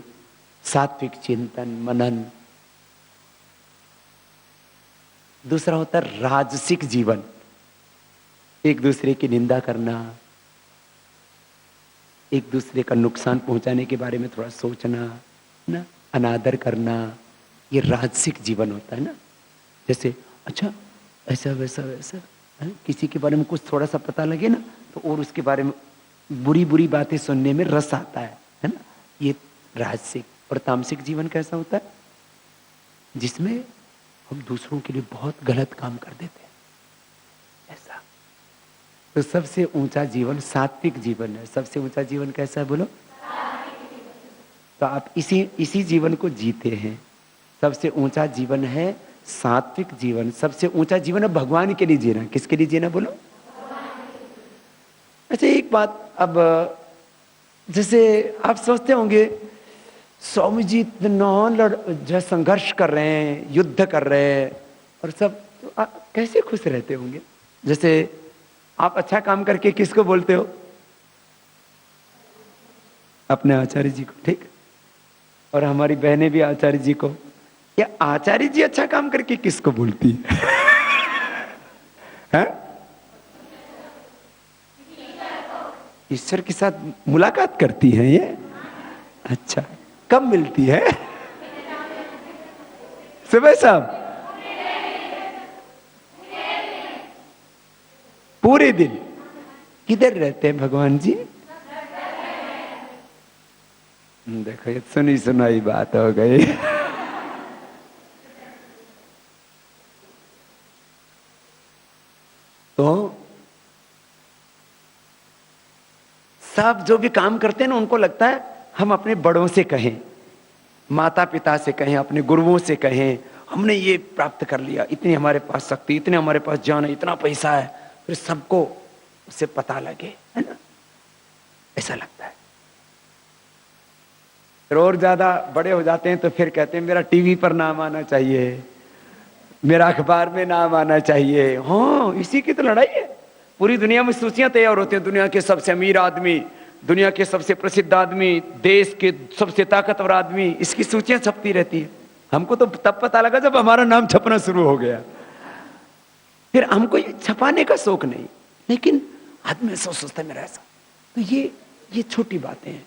सात्विक चिंतन मनन। दूसरा होता है राजसिक जीवन। एक दूसरे की निंदा करना, एक दूसरे का नुकसान पहुंचाने के बारे में थोड़ा सोचना ना, अनादर करना, ये राजसिक जीवन होता है ना। जैसे अच्छा ऐसा वैसा वैसा है? किसी के बारे में कुछ थोड़ा सा पता लगे ना तो और उसके बारे में बुरी बुरी बातें सुनने में रस आता है ना। ये राजसिक। और तामसिक जीवन कैसा होता है? जिसमें हम दूसरों के लिए बहुत गलत काम कर देते हैं, ऐसा। तो सबसे ऊंचा जीवन सात्विक जीवन है। सबसे ऊंचा जीवन कैसा है बोलो? तो आप इसी जीवन को जीते हैं। सबसे ऊंचा जीवन है सात्विक जीवन। सबसे ऊंचा जीवन है भगवान के लिए जीना। किसके लिए जीना बोलो? अच्छा एक बात, अब जैसे आप सोचते होंगे स्वामी जी इतना संघर्ष कर रहे हैं, युद्ध कर रहे हैं और सब, तो आप कैसे खुश रहते होंगे? जैसे आप अच्छा काम करके किसको बोलते हो? अपने आचार्य जी को, ठीक। और हमारी बहनें भी आचार्य जी को। या आचार्य जी अच्छा काम करके किसको बोलती है? है? ईश्वर के साथ मुलाकात करती हैं ये? अच्छा, कब मिलती है? सुबह शाम? पूरे दिन? किधर रहते हैं भगवान जी? देखो ये सुनी सुनाई बात हो गई। तो सब जो भी काम करते हैं ना, उनको लगता है हम अपने बड़ों से कहें, माता पिता से कहें, अपने गुरुओं से कहें, हमने ये प्राप्त कर लिया, इतनी हमारे पास शक्ति, इतने हमारे पास ज्ञान है, इतना पैसा है, फिर सबको उससे पता लगे, है ना? ऐसा लगता है। फिर और ज्यादा बड़े हो जाते हैं तो फिर कहते हैं मेरा टीवी पर नाम आना चाहिए, मेरा अखबार में नाम आना चाहिए। हाँ, इसी की तो लड़ाई है। पूरी दुनिया में सूचियां तैयार होती हैं, दुनिया के सबसे अमीर आदमी, दुनिया के सबसे प्रसिद्ध आदमी, देश के सबसे ताकतवर आदमी, इसकी सूचियां छपती रहती है। हमको तो तब पता लगा जब हमारा नाम छपना शुरू हो गया। फिर हमको ये छपाने का शौक नहीं, लेकिन आदमी सोचता है मेरा ऐसा। तो ये छोटी बातें हैं,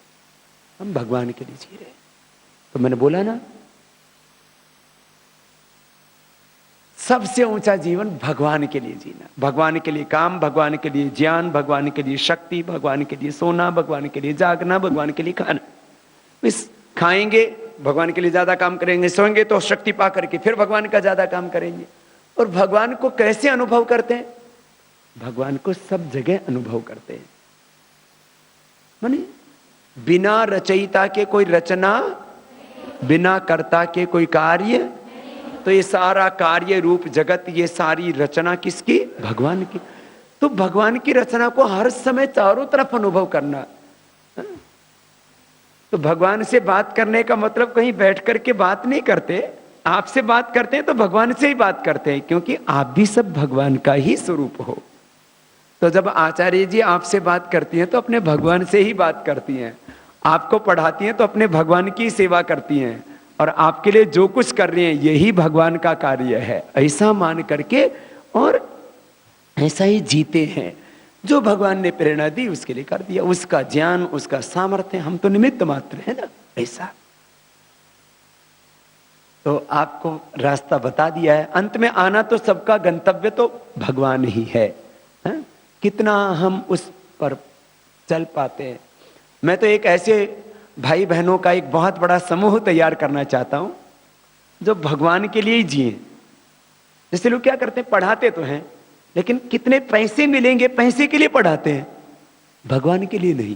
हम भगवान के लिए जी रहे हैं। तो मैंने बोला ना, सबसे ऊंचा जीवन भगवान के लिए जीना, भगवान के लिए काम, भगवान के लिए ज्ञान, भगवान के लिए शक्ति, भगवान के लिए सोना, भगवान के लिए जागना, भगवान के लिए खाना। इस खाएंगे भगवान के लिए ज्यादा काम करेंगे, सोएंगे तो शक्ति पा करके फिर भगवान का ज्यादा काम करेंगे। और भगवान को कैसे अनुभव करते हैं? भगवान को सब जगह अनुभव करते हैं। माने बिना रचयिता के कोई रचना, बिना कर्ता के कोई कार्य। तो ये सारा कार्य रूप जगत, ये सारी रचना किसकी? भगवान की। तो भगवान की रचना को हर समय चारों तरफ अनुभव करना। तो भगवान से बात करने का मतलब कहीं बैठ करके बात नहीं करते, आपसे बात करते हैं तो भगवान से ही बात करते हैं, क्योंकि आप भी सब भगवान का ही स्वरूप हो। तो जब आचार्य जी आपसे बात करती हैं तो अपने भगवान से ही बात करती हैं, आपको पढ़ाती हैं तो अपने भगवान की सेवा करती हैं, और आपके लिए जो कुछ कर रही हैं यही भगवान का कार्य है, ऐसा मान करके और ऐसा ही जीते हैं। जो भगवान ने प्रेरणा दी उसके लिए कर दिया, उसका ज्ञान, उसका सामर्थ्य, हम तो निमित्त मात्र है ना, ऐसा। तो आपको रास्ता बता दिया है। अंत में आना तो सबका गंतव्य तो भगवान ही है, है? कितना हम उस पर चल पाते हैं। मैं तो एक ऐसे भाई बहनों का एक बहुत बड़ा समूह तैयार करना चाहता हूं जो भगवान के लिए ही जिए। जैसे लोग क्या करते हैं, पढ़ाते तो हैं लेकिन कितने पैसे मिलेंगे, पैसे के लिए पढ़ाते हैं, भगवान के लिए नहीं।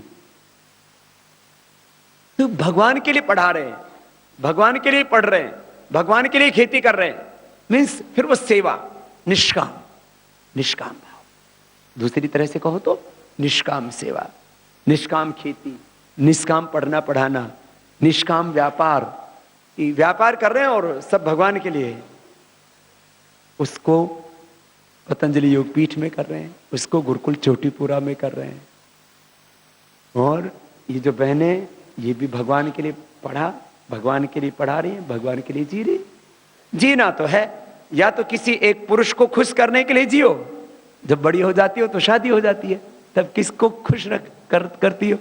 तो भगवान के लिए पढ़ा रहे हैं, भगवान के लिए पढ़ रहे हैं, भगवान के लिए खेती कर रहे हैं, मीन्स फिर वो सेवा, निष्काम, निष्काम भाव। दूसरी तरह से कहो तो निष्काम सेवा, निष्काम खेती, निष्काम पढ़ना पढ़ाना, निष्काम व्यापार। व्यापार कर रहे हैं और सब भगवान के लिए। उसको पतंजलि योग पीठ में कर रहे हैं, उसको गुरुकुल चोटीपुरा में कर रहे हैं। और ये जो बहनें, ये भी भगवान के लिए पढ़ा, भगवान के लिए पढ़ा रही हैं, भगवान के लिए जी रही। जीना तो है, या तो किसी एक पुरुष को खुश करने के लिए जियो, जब बड़ी हो जाती हो तो शादी हो जाती है, तब किसको खुश करती हो?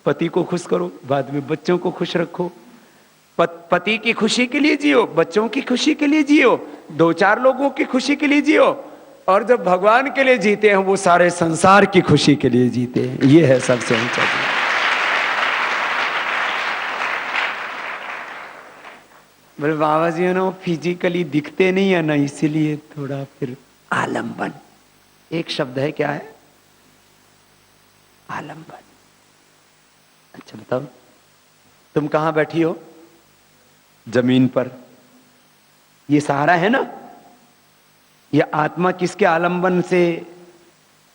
पति को खुश करो, बाद में बच्चों को खुश रखो। पति की खुशी के लिए जियो, बच्चों की खुशी के लिए जियो, दो चार लोगों की खुशी के लिए जियो। और जब भगवान के लिए जीते हैं वो सारे संसार की खुशी के लिए जीते हैं। ये है सबसे ऊंचा चीज। बोले बाबा जी ना फिजिकली दिखते नहीं है ना, इसीलिए थोड़ा फिर आलंबन। एक शब्द है, क्या है? आलंबन। अच्छा बताओ, तुम कहां बैठी हो? जमीन पर। ये सहारा है ना, ये आत्मा किसके आलंबन से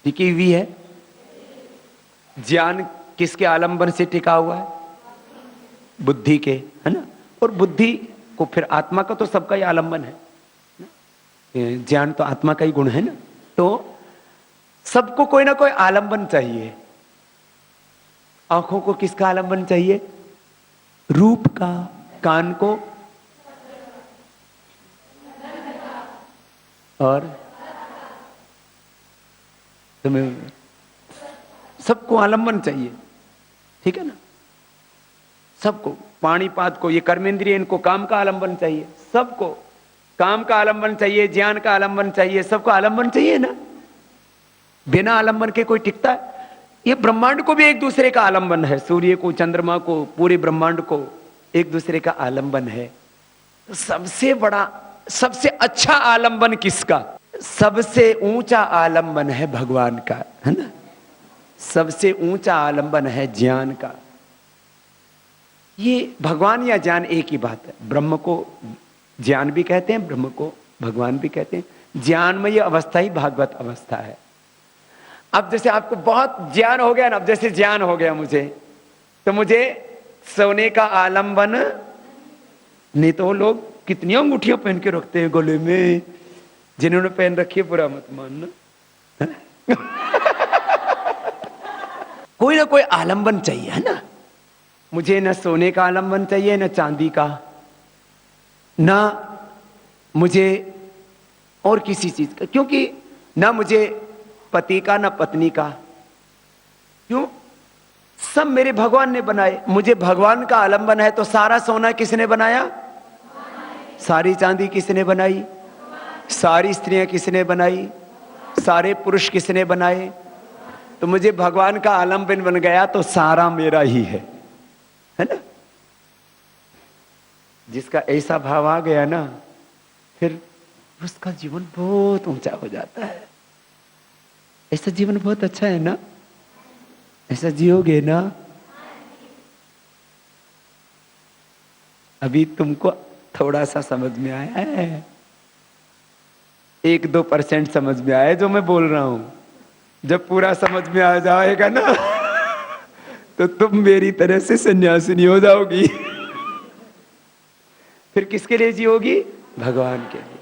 टिकी हुई है? ज्ञान किसके आलंबन से टिका हुआ है? बुद्धि के, है ना। और बुद्धि को फिर आत्मा का तो सबका ही आलंबन है, ज्ञान तो आत्मा का ही गुण है ना। तो सबको कोई ना कोई आलंबन चाहिए। आंखों को किसका आलंबन चाहिए? रूप का। कान को? और तुम्हें सबको आलंबन चाहिए, ठीक है ना? सबको, पाणीपात को, ये कर्मेंद्रिय, इनको काम का आलंबन चाहिए, सबको काम का आलंबन चाहिए, ज्ञान का आलंबन चाहिए, सबको आलंबन चाहिए ना। बिना आलंबन के कोई टिकता है? ये ब्रह्मांड को भी एक दूसरे का आलंबन है, सूर्य को, चंद्रमा को, पूरे ब्रह्मांड को एक दूसरे का आलंबन है। तो सबसे बड़ा, सबसे अच्छा आलंबन किसका? सबसे ऊंचा आलंबन है भगवान का, है ना? सबसे ऊंचा आलंबन है ज्ञान का। ये भगवान या ज्ञान एक ही बात है। ब्रह्म को ज्ञान भी कहते हैं, ब्रह्म को भगवान भी कहते हैं। ज्ञानमय अवस्था ही भागवत अवस्था है। अब जैसे आपको बहुत ज्ञान हो गया ना, अब जैसे ज्ञान हो गया मुझे, तो मुझे सोने का आलंबन नहीं, तो लोग कितनी अंगूठियां पहन के रखते हैं गले में, जिन्होंने पहन रखी है बुरा मत मानना। कोई ना कोई आलंबन चाहिए, है ना? मुझे न सोने का आलंबन चाहिए, न चांदी का, ना मुझे और किसी चीज का, क्योंकि ना मुझे पति का ना पत्नी का। क्यों? सब मेरे भगवान ने बनाए। मुझे भगवान का आलंबन है, तो सारा सोना किसने बनाया? सारी चांदी किसने बनाई? सारी स्त्रियां किसने बनाई? सारे पुरुष किसने बनाए? तो मुझे भगवान का आलंबन बन गया, तो सारा मेरा ही है ना? जिसका ऐसा भाव आ गया ना, फिर उसका जीवन बहुत ऊंचा हो जाता है। ऐसा जीवन बहुत अच्छा है ना? ऐसा जियोगे ना? अभी तुमको थोड़ा सा समझ में आया है, 1-2% समझ में आया जो मैं बोल रहा हूं। जब पूरा समझ में आ जाएगा ना, तो तुम मेरी तरह से सन्यासिनी हो जाओगी। फिर किसके लिए जियोगी? भगवान के लिए।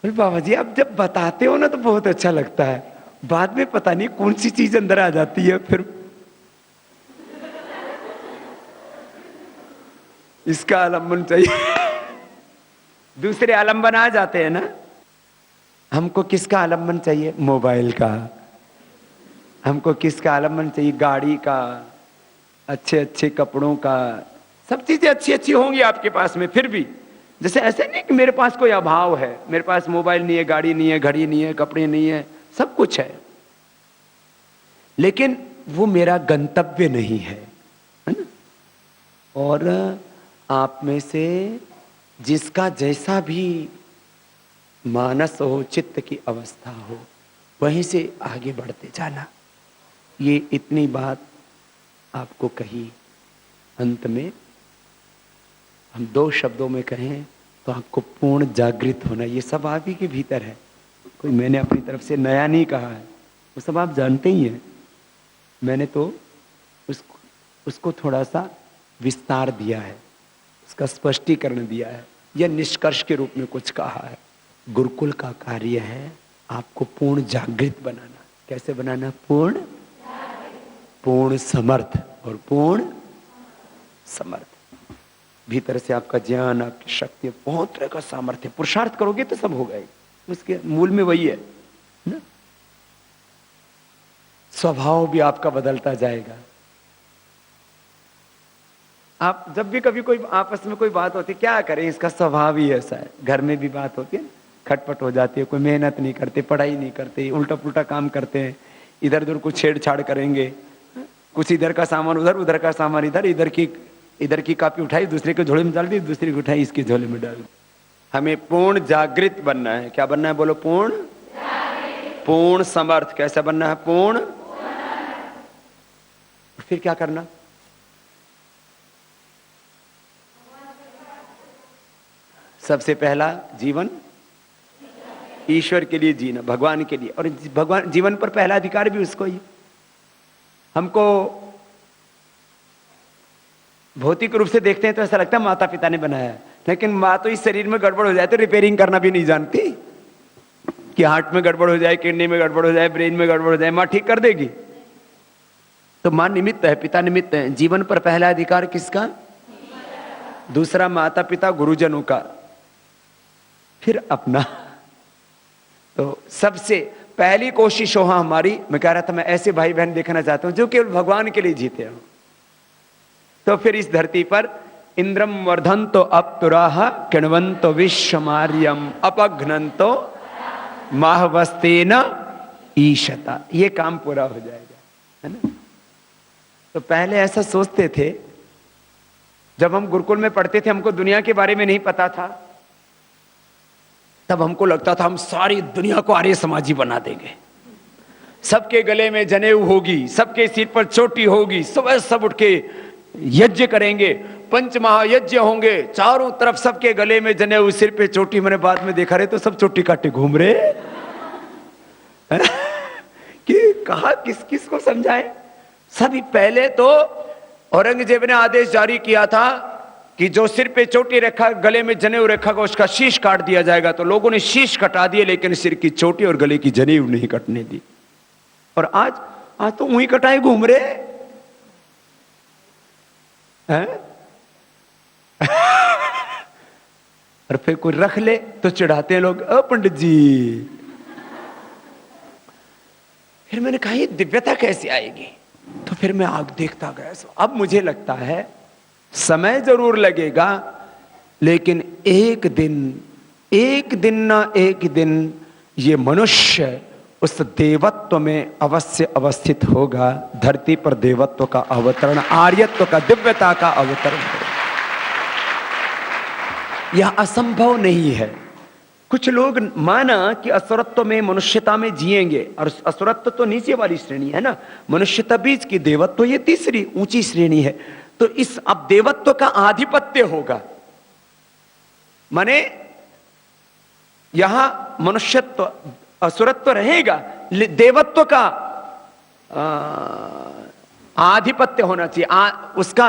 फिर बाबा जी आप जब बताते हो ना, तो बहुत अच्छा लगता है। बाद में पता नहीं कौन सी चीज अंदर आ जाती है, फिर इसका आलंबन चाहिए। दूसरे आलंबन आ जाते हैं ना। हमको किसका आलंबन चाहिए? मोबाइल का। हमको किसका आलंबन चाहिए? गाड़ी का, अच्छे अच्छे कपड़ों का। सब चीजें अच्छी अच्छी होंगी आपके पास में, फिर भी जैसे ऐसे नहीं कि मेरे पास कोई अभाव है, मेरे पास मोबाइल नहीं है, गाड़ी नहीं है, घड़ी नहीं है, कपड़े नहीं है, सब कुछ है, लेकिन वो मेरा गंतव्य नहीं है ना? और आप में से जिसका जैसा भी मानस हो, चित्त की अवस्था हो, वहीं से आगे बढ़ते जाना। ये इतनी बात आपको कही। अंत में हम 2 शब्दों में कहें तो आपको पूर्ण जागृत होना, ये सब आप ही के भीतर है। कोई मैंने अपनी तरफ से नया नहीं कहा है, वो सब आप जानते ही हैं। मैंने तो उसको थोड़ा सा विस्तार दिया है, उसका स्पष्टीकरण दिया है, या निष्कर्ष के रूप में कुछ कहा है। गुरुकुल का कार्य है आपको पूर्ण जागृत बनाना। कैसे बनाना? पूर्ण समर्थ और पूर्ण समर्थ। भीतर से आपका ज्ञान, आपकी शक्ति, बहुत तरह का सामर्थ्य, पुरुषार्थ करोगे तो सब होगा। उसके मूल में वही है ना? स्वभाव भी आपका बदलता जाएगा। आप जब भी कभी कोई आपस में कोई बात होती, क्या करें, इसका स्वभाव ही ऐसा है। घर में भी बात होती है, खटपट हो जाती है, कोई मेहनत नहीं करते, पढ़ाई नहीं करते, उल्टा पुल्टा काम करते हैं, इधर उधर कुछ छेड़छाड़ करेंगे, कुछ इधर का सामान उधर, उधर का सामान इधर, इधर की कॉपी उठाई दूसरे के झोले में डाल दी, दूसरी की उठाई इसके झोले में डाल दी। हमें पूर्ण जागृत बनना है। क्या बनना है? बोलो। पूर्ण समर्थ। कैसा बनना है? पूर्ण। फिर क्या करना? सबसे पहला जीवन ईश्वर के लिए जीना, भगवान के लिए। और भगवान जीवन पर पहला अधिकार भी उसको ही। हमको भौतिक रूप से देखते हैं तो ऐसा लगता है माता पिता ने बनाया है, लेकिन माँ तो इस शरीर में गड़बड़ हो जाए तो रिपेयरिंग करना भी नहीं जानती। कि हार्ट में गड़बड़ हो जाए, किडनी में गड़बड़ हो जाए, ब्रेन में गड़बड़ हो जाए, माँ ठीक कर देगी। तो माँ निमित्त है, पिता निमित्त है। जीवन पर पहला अधिकार किसका? दूसरा माता पिता गुरुजनों का, फिर अपना। तो सबसे पहली कोशिश हो हमारी, मैं कह रहा था मैं ऐसे भाई बहन देखना चाहता हूं जो केवल भगवान के लिए जीते हो। तो फिर इस धरती पर इंद्रम वर्धन्तो अप्तुराः किण्वन्तो विश्वमार्यम अपघ्नन्तो माहवस्तेन ईशता, ये काम पूरा हो जाएगा, है ना। तो पहले ऐसा सोचते थे, जब हम गुरुकुल में पढ़ते थे हमको दुनिया के बारे में नहीं पता था, तब हमको लगता था हम सारी दुनिया को आर्य समाजी बना देंगे, सबके गले में जनेऊ होगी, सबके सिर पर चोटी होगी, सुबह सब उठ के यज्ञ करेंगे, पंच महायज्ञ होंगे, चारों तरफ सबके गले में जनेऊ, सिर पे चोटी। मैंने बाद में देखा रहे तो सब चोटी काटे घूम रहे कि कहा किस किस को समझाए। सभी पहले तो औरंगजेब ने आदेश जारी किया था कि जो सिर पे चोटी रखा, गले में जनेऊ रखा, उसका शीश काट दिया जाएगा। तो लोगों ने शीश कटा दिए, लेकिन सिर की चोटी और गले की जनेऊ नहीं कटने दी। और आज तो वही कटाए घूम रहे हैं। और फिर कोई रख ले तो चिढ़ाते हैं लोग, पंडित जी। फिर मैंने कहा ये दिव्यता कैसे आएगी? तो फिर मैं आग देखता गया। अब मुझे लगता है समय जरूर लगेगा, लेकिन एक दिन ना एक दिन ये मनुष्य उस देवत्व में अवश्य अवस्थित होगा। धरती पर देवत्व का अवतरण, आर्यत्व का, दिव्यता का अवतरण होगा। यह असंभव नहीं है। कुछ लोग माना कि असुरत्व में, मनुष्यता में जिएंगे, और असुरत्व तो नीचे वाली श्रेणी है ना, मनुष्यता बीच की, देवत्व ये तीसरी ऊंची श्रेणी है। तो इस अब देवत्व का आधिपत्य होगा, माने यहां मनुष्यत्व, असुरत्व रहेगा, देवत्व का आधिपत्य होना चाहिए, उसका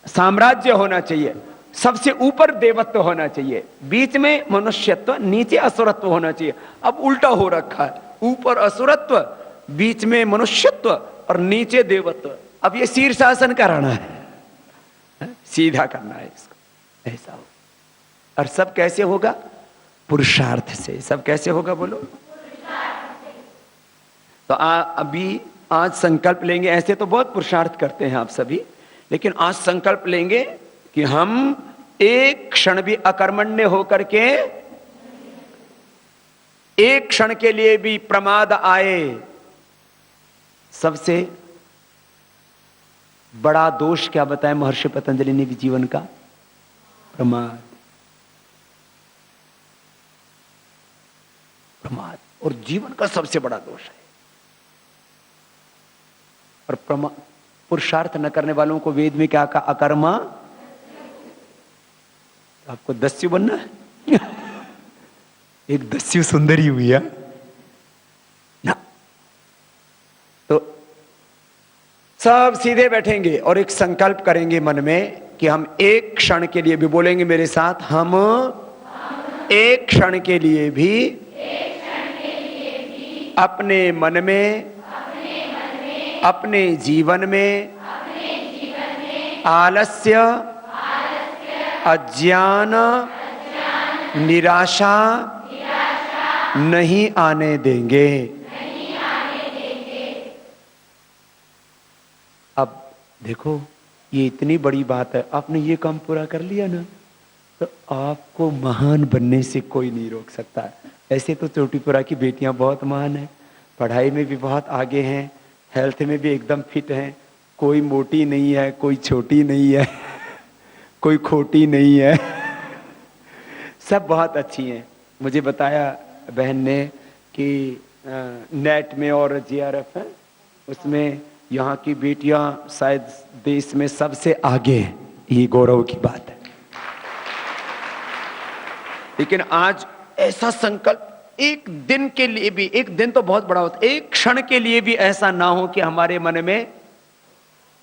साम्राज्य होना चाहिए। सबसे ऊपर देवत्व होना चाहिए, बीच में मनुष्यत्व, नीचे असुरत्व होना चाहिए। अब उल्टा हो रखा है, ऊपर असुरत्व, बीच में मनुष्यत्व और नीचे देवत्व। अब ये शीर्षासन कराना है, सीधा करना है इसको, ऐसा हो। और सब कैसे होगा? पुरुषार्थ से। सब कैसे होगा बोलो? तो अभी आज संकल्प लेंगे। ऐसे तो बहुत पुरुषार्थ करते हैं आप सभी, लेकिन आज संकल्प लेंगे कि हम एक क्षण भी अकर्मण्य होकर के, एक क्षण के लिए भी प्रमाद आए, सबसे बड़ा दोष क्या बताया महर्षि पतंजलि ने भी जीवन का? प्रमाद। प्रमाद और जीवन का सबसे बड़ा दोष है। और पुरुषार्थ न करने वालों को वेद में क्या कहा? अकर्मा। आपको दस्यु बनना है? एक दस्यु सुंदरी हुई है ना। तो सब सीधे बैठेंगे और एक संकल्प करेंगे मन में कि हम एक क्षण के लिए भी, बोलेंगे मेरे साथ, हम एक क्षण के लिए भी अपने मन में, अपने जीवन में आलस्य, अज्ञान, निराशा नहीं आने देंगे। अब देखो, ये इतनी बड़ी बात है, आपने ये काम पूरा कर लिया ना, तो आपको महान बनने से कोई नहीं रोक सकता। ऐसे तो चोटीपुरा की बेटियां बहुत महान हैं, पढ़ाई में भी बहुत आगे हैं, हेल्थ में भी एकदम फिट हैं, कोई मोटी नहीं है, कोई छोटी नहीं है, कोई खोटी नहीं है, सब बहुत अच्छी हैं। मुझे बताया बहन ने कि नेट में और जेआरएफ है, उसमें यहाँ की बेटियां शायद देश में सबसे आगे हैं। ये गौरव की बात है। लेकिन आज ऐसा संकल्प, एक दिन के लिए भी, एक दिन तो बहुत बड़ा होता है, एक क्षण के लिए भी ऐसा ना हो कि हमारे मन में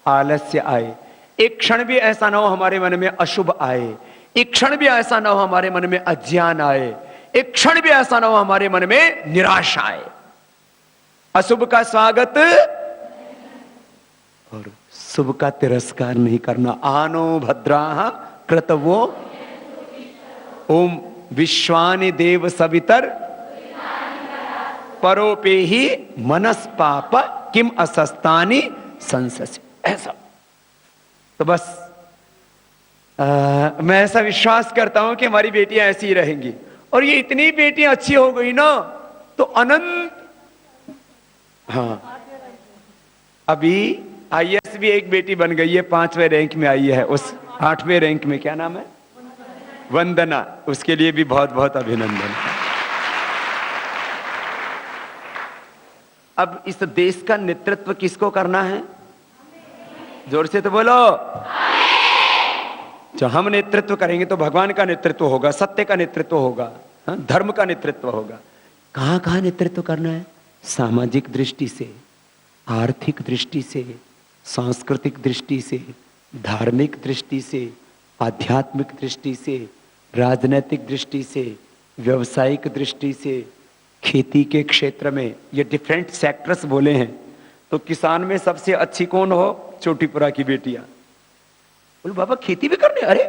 आलस्य आए, एक क्षण भी ऐसा ना हो हमारे मन में अशुभ आए, एक क्षण भी ऐसा ना हो हमारे मन में अज्ञान आए, एक क्षण भी ऐसा ना हो हमारे मन में निराशा आए। अशुभ का स्वागत और शुभ का तिरस्कार नहीं करना। आनो भद्राः कृतवो ओम विश्वानि देव सवितर परोपे ही मनस पाप किम असस्तानी संसस। ऐसा तो बस मैं ऐसा विश्वास करता हूं कि हमारी बेटियां ऐसी ही रहेंगी। और ये इतनी बेटियां अच्छी हो गई ना तो अनंत। हाँ, अभी आईएएस भी एक बेटी बन गई है, 5वें रैंक में आई है, उस 8वें रैंक में। क्या नाम है? वंदना। उसके लिए भी बहुत बहुत अभिनंदन। अब इस देश का नेतृत्व किसको करना है? जोर से तो बोलो। जो हम नेतृत्व करेंगे तो भगवान का नेतृत्व होगा, सत्य का नेतृत्व होगा, धर्म का नेतृत्व होगा। कहां कहां नेतृत्व करना है? सामाजिक दृष्टि से, आर्थिक दृष्टि से, सांस्कृतिक दृष्टि से, धार्मिक दृष्टि से, आध्यात्मिक दृष्टि से, राजनैतिक दृष्टि से, व्यवसायिक दृष्टि से, खेती के क्षेत्र में। ये डिफरेंट सेक्टर्स बोले हैं। तो किसान में सबसे अच्छी कौन हो? चोटीपुरा की बेटियां। बोले बाबा खेती भी करने? अरे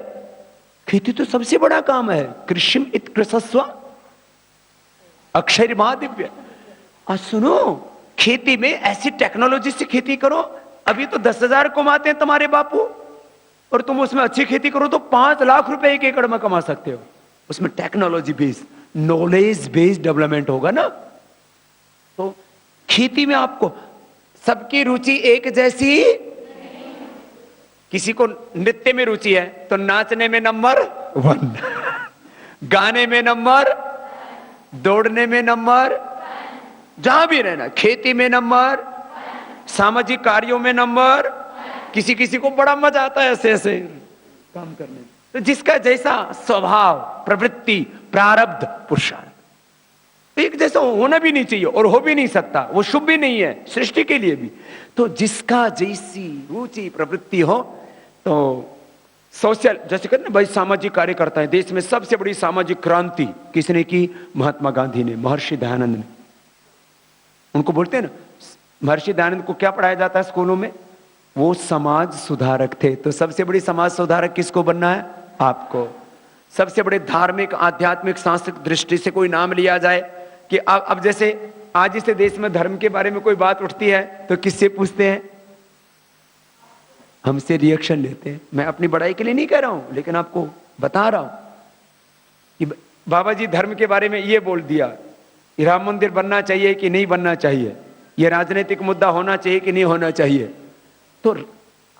खेती तो सबसे बड़ा काम है। कृषिम इत कृषस्व अक्षर महादिव्य। और सुनो, खेती में ऐसी टेक्नोलॉजी से खेती करो। अभी तो 10,000 कमाते हैं तुम्हारे बापू, और तुम उसमें अच्छी खेती करो तो 5 लाख रुपए 1 एकड़ में कमा सकते हो। उसमें technology based, knowledge based development होगा ना। तो खेती में आपको सबकी रुचि एक जैसी। किसी को नृत्य में रुचि है तो नाचने में नंबर 1, गाने में नंबर, दौड़ने में नंबर, जहां भी रहना, खेती में नंबर, सामाजिक कार्यों में नंबर। किसी किसी को बड़ा मजा आता है ऐसे ऐसे काम करने में। तो जिसका जैसा स्वभाव, प्रवृत्ति, प्रारब्ध, पुरुषार्थ, एक जैसा होना भी नहीं चाहिए और हो भी नहीं सकता। वो शुभ भी नहीं है सृष्टि के लिए भी। तो जिसका जैसी रुचि प्रवृत्ति हो, तो सोशल, जैसे कहते ना भाई, सामाजिक कार्य करता है। देश में सबसे बड़ी सामाजिक क्रांति किसने की? महात्मा गांधी ने, महर्षि दयानंद ने। उनको बोलते हैं ना, महर्षि दयानंद को क्या पढ़ाया जाता है स्कूलों में? वो समाज सुधारक थे। तो सबसे बड़ी समाज सुधारक किसको बनना है? आपको। सबसे बड़े धार्मिक, आध्यात्मिक, सांस्कृतिक दृष्टि से कोई नाम लिया जाए कि अब जैसे आज इस देश में धर्म के बारे में कोई बात उठती है तो किससे पूछते हैं? हमसे रिएक्शन लेते हैं। मैं अपनी बड़ाई के लिए नहीं कह रहा हूं, लेकिन आपको बता रहा हूं कि बाबा जी धर्म के बारे में ये बोल दिया, राम मंदिर बनना चाहिए कि नहीं बनना चाहिए, ये राजनीतिक मुद्दा होना चाहिए कि नहीं होना चाहिए। तो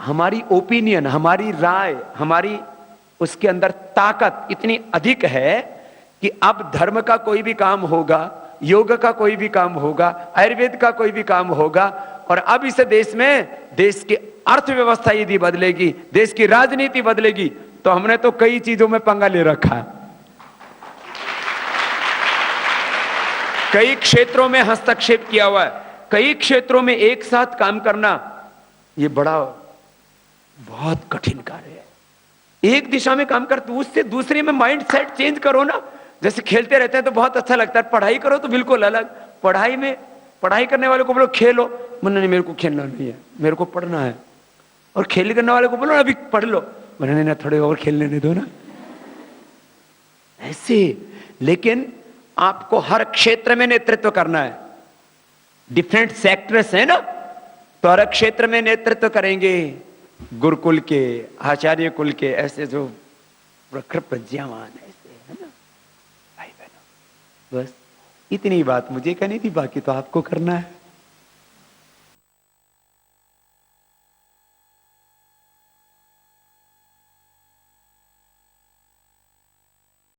हमारी ओपिनियन, हमारी राय, हमारी उसके अंदर ताकत इतनी अधिक है कि अब धर्म का कोई भी काम होगा, योग का कोई भी काम होगा, आयुर्वेद का कोई भी काम होगा, और अब इस देश में, देश की अर्थव्यवस्था यदि बदलेगी, देश की राजनीति बदलेगी, तो हमने तो कई चीजों में पंगा ले रखा है। कई क्षेत्रों में हस्तक्षेप किया हुआ है। कई क्षेत्रों में एक साथ काम करना ये बड़ा बहुत कठिन कार्य है। एक दिशा में काम करते, उससे दूसरे में माइंड सेट चेंज करो ना। जैसे खेलते रहते हैं तो बहुत अच्छा लगता है, पढ़ाई करो तो बिल्कुल अलग। पढ़ाई में, पढ़ाई करने वाले को बोलो खेलो, बोलो नहीं मेरे को खेलना नहीं है, मेरे को पढ़ना है। और खेल करने वाले को बोलो अभी पढ़ लो, बोलो नहीं ना थोड़े और खेलने दे दो ना। ऐसे, लेकिन आपको हर क्षेत्र में नेतृत्व करना है। डिफरेंट सेक्टर्स है ना, तो हर क्षेत्र में नेतृत्व करेंगे। गुरुकुल के, आचार्य कुल के, ऐसे जो प्रखर प्रज्ञावान ऐसे है ना भाई बहनों। बस इतनी बात मुझे कहनी थी, बाकी तो आपको करना है।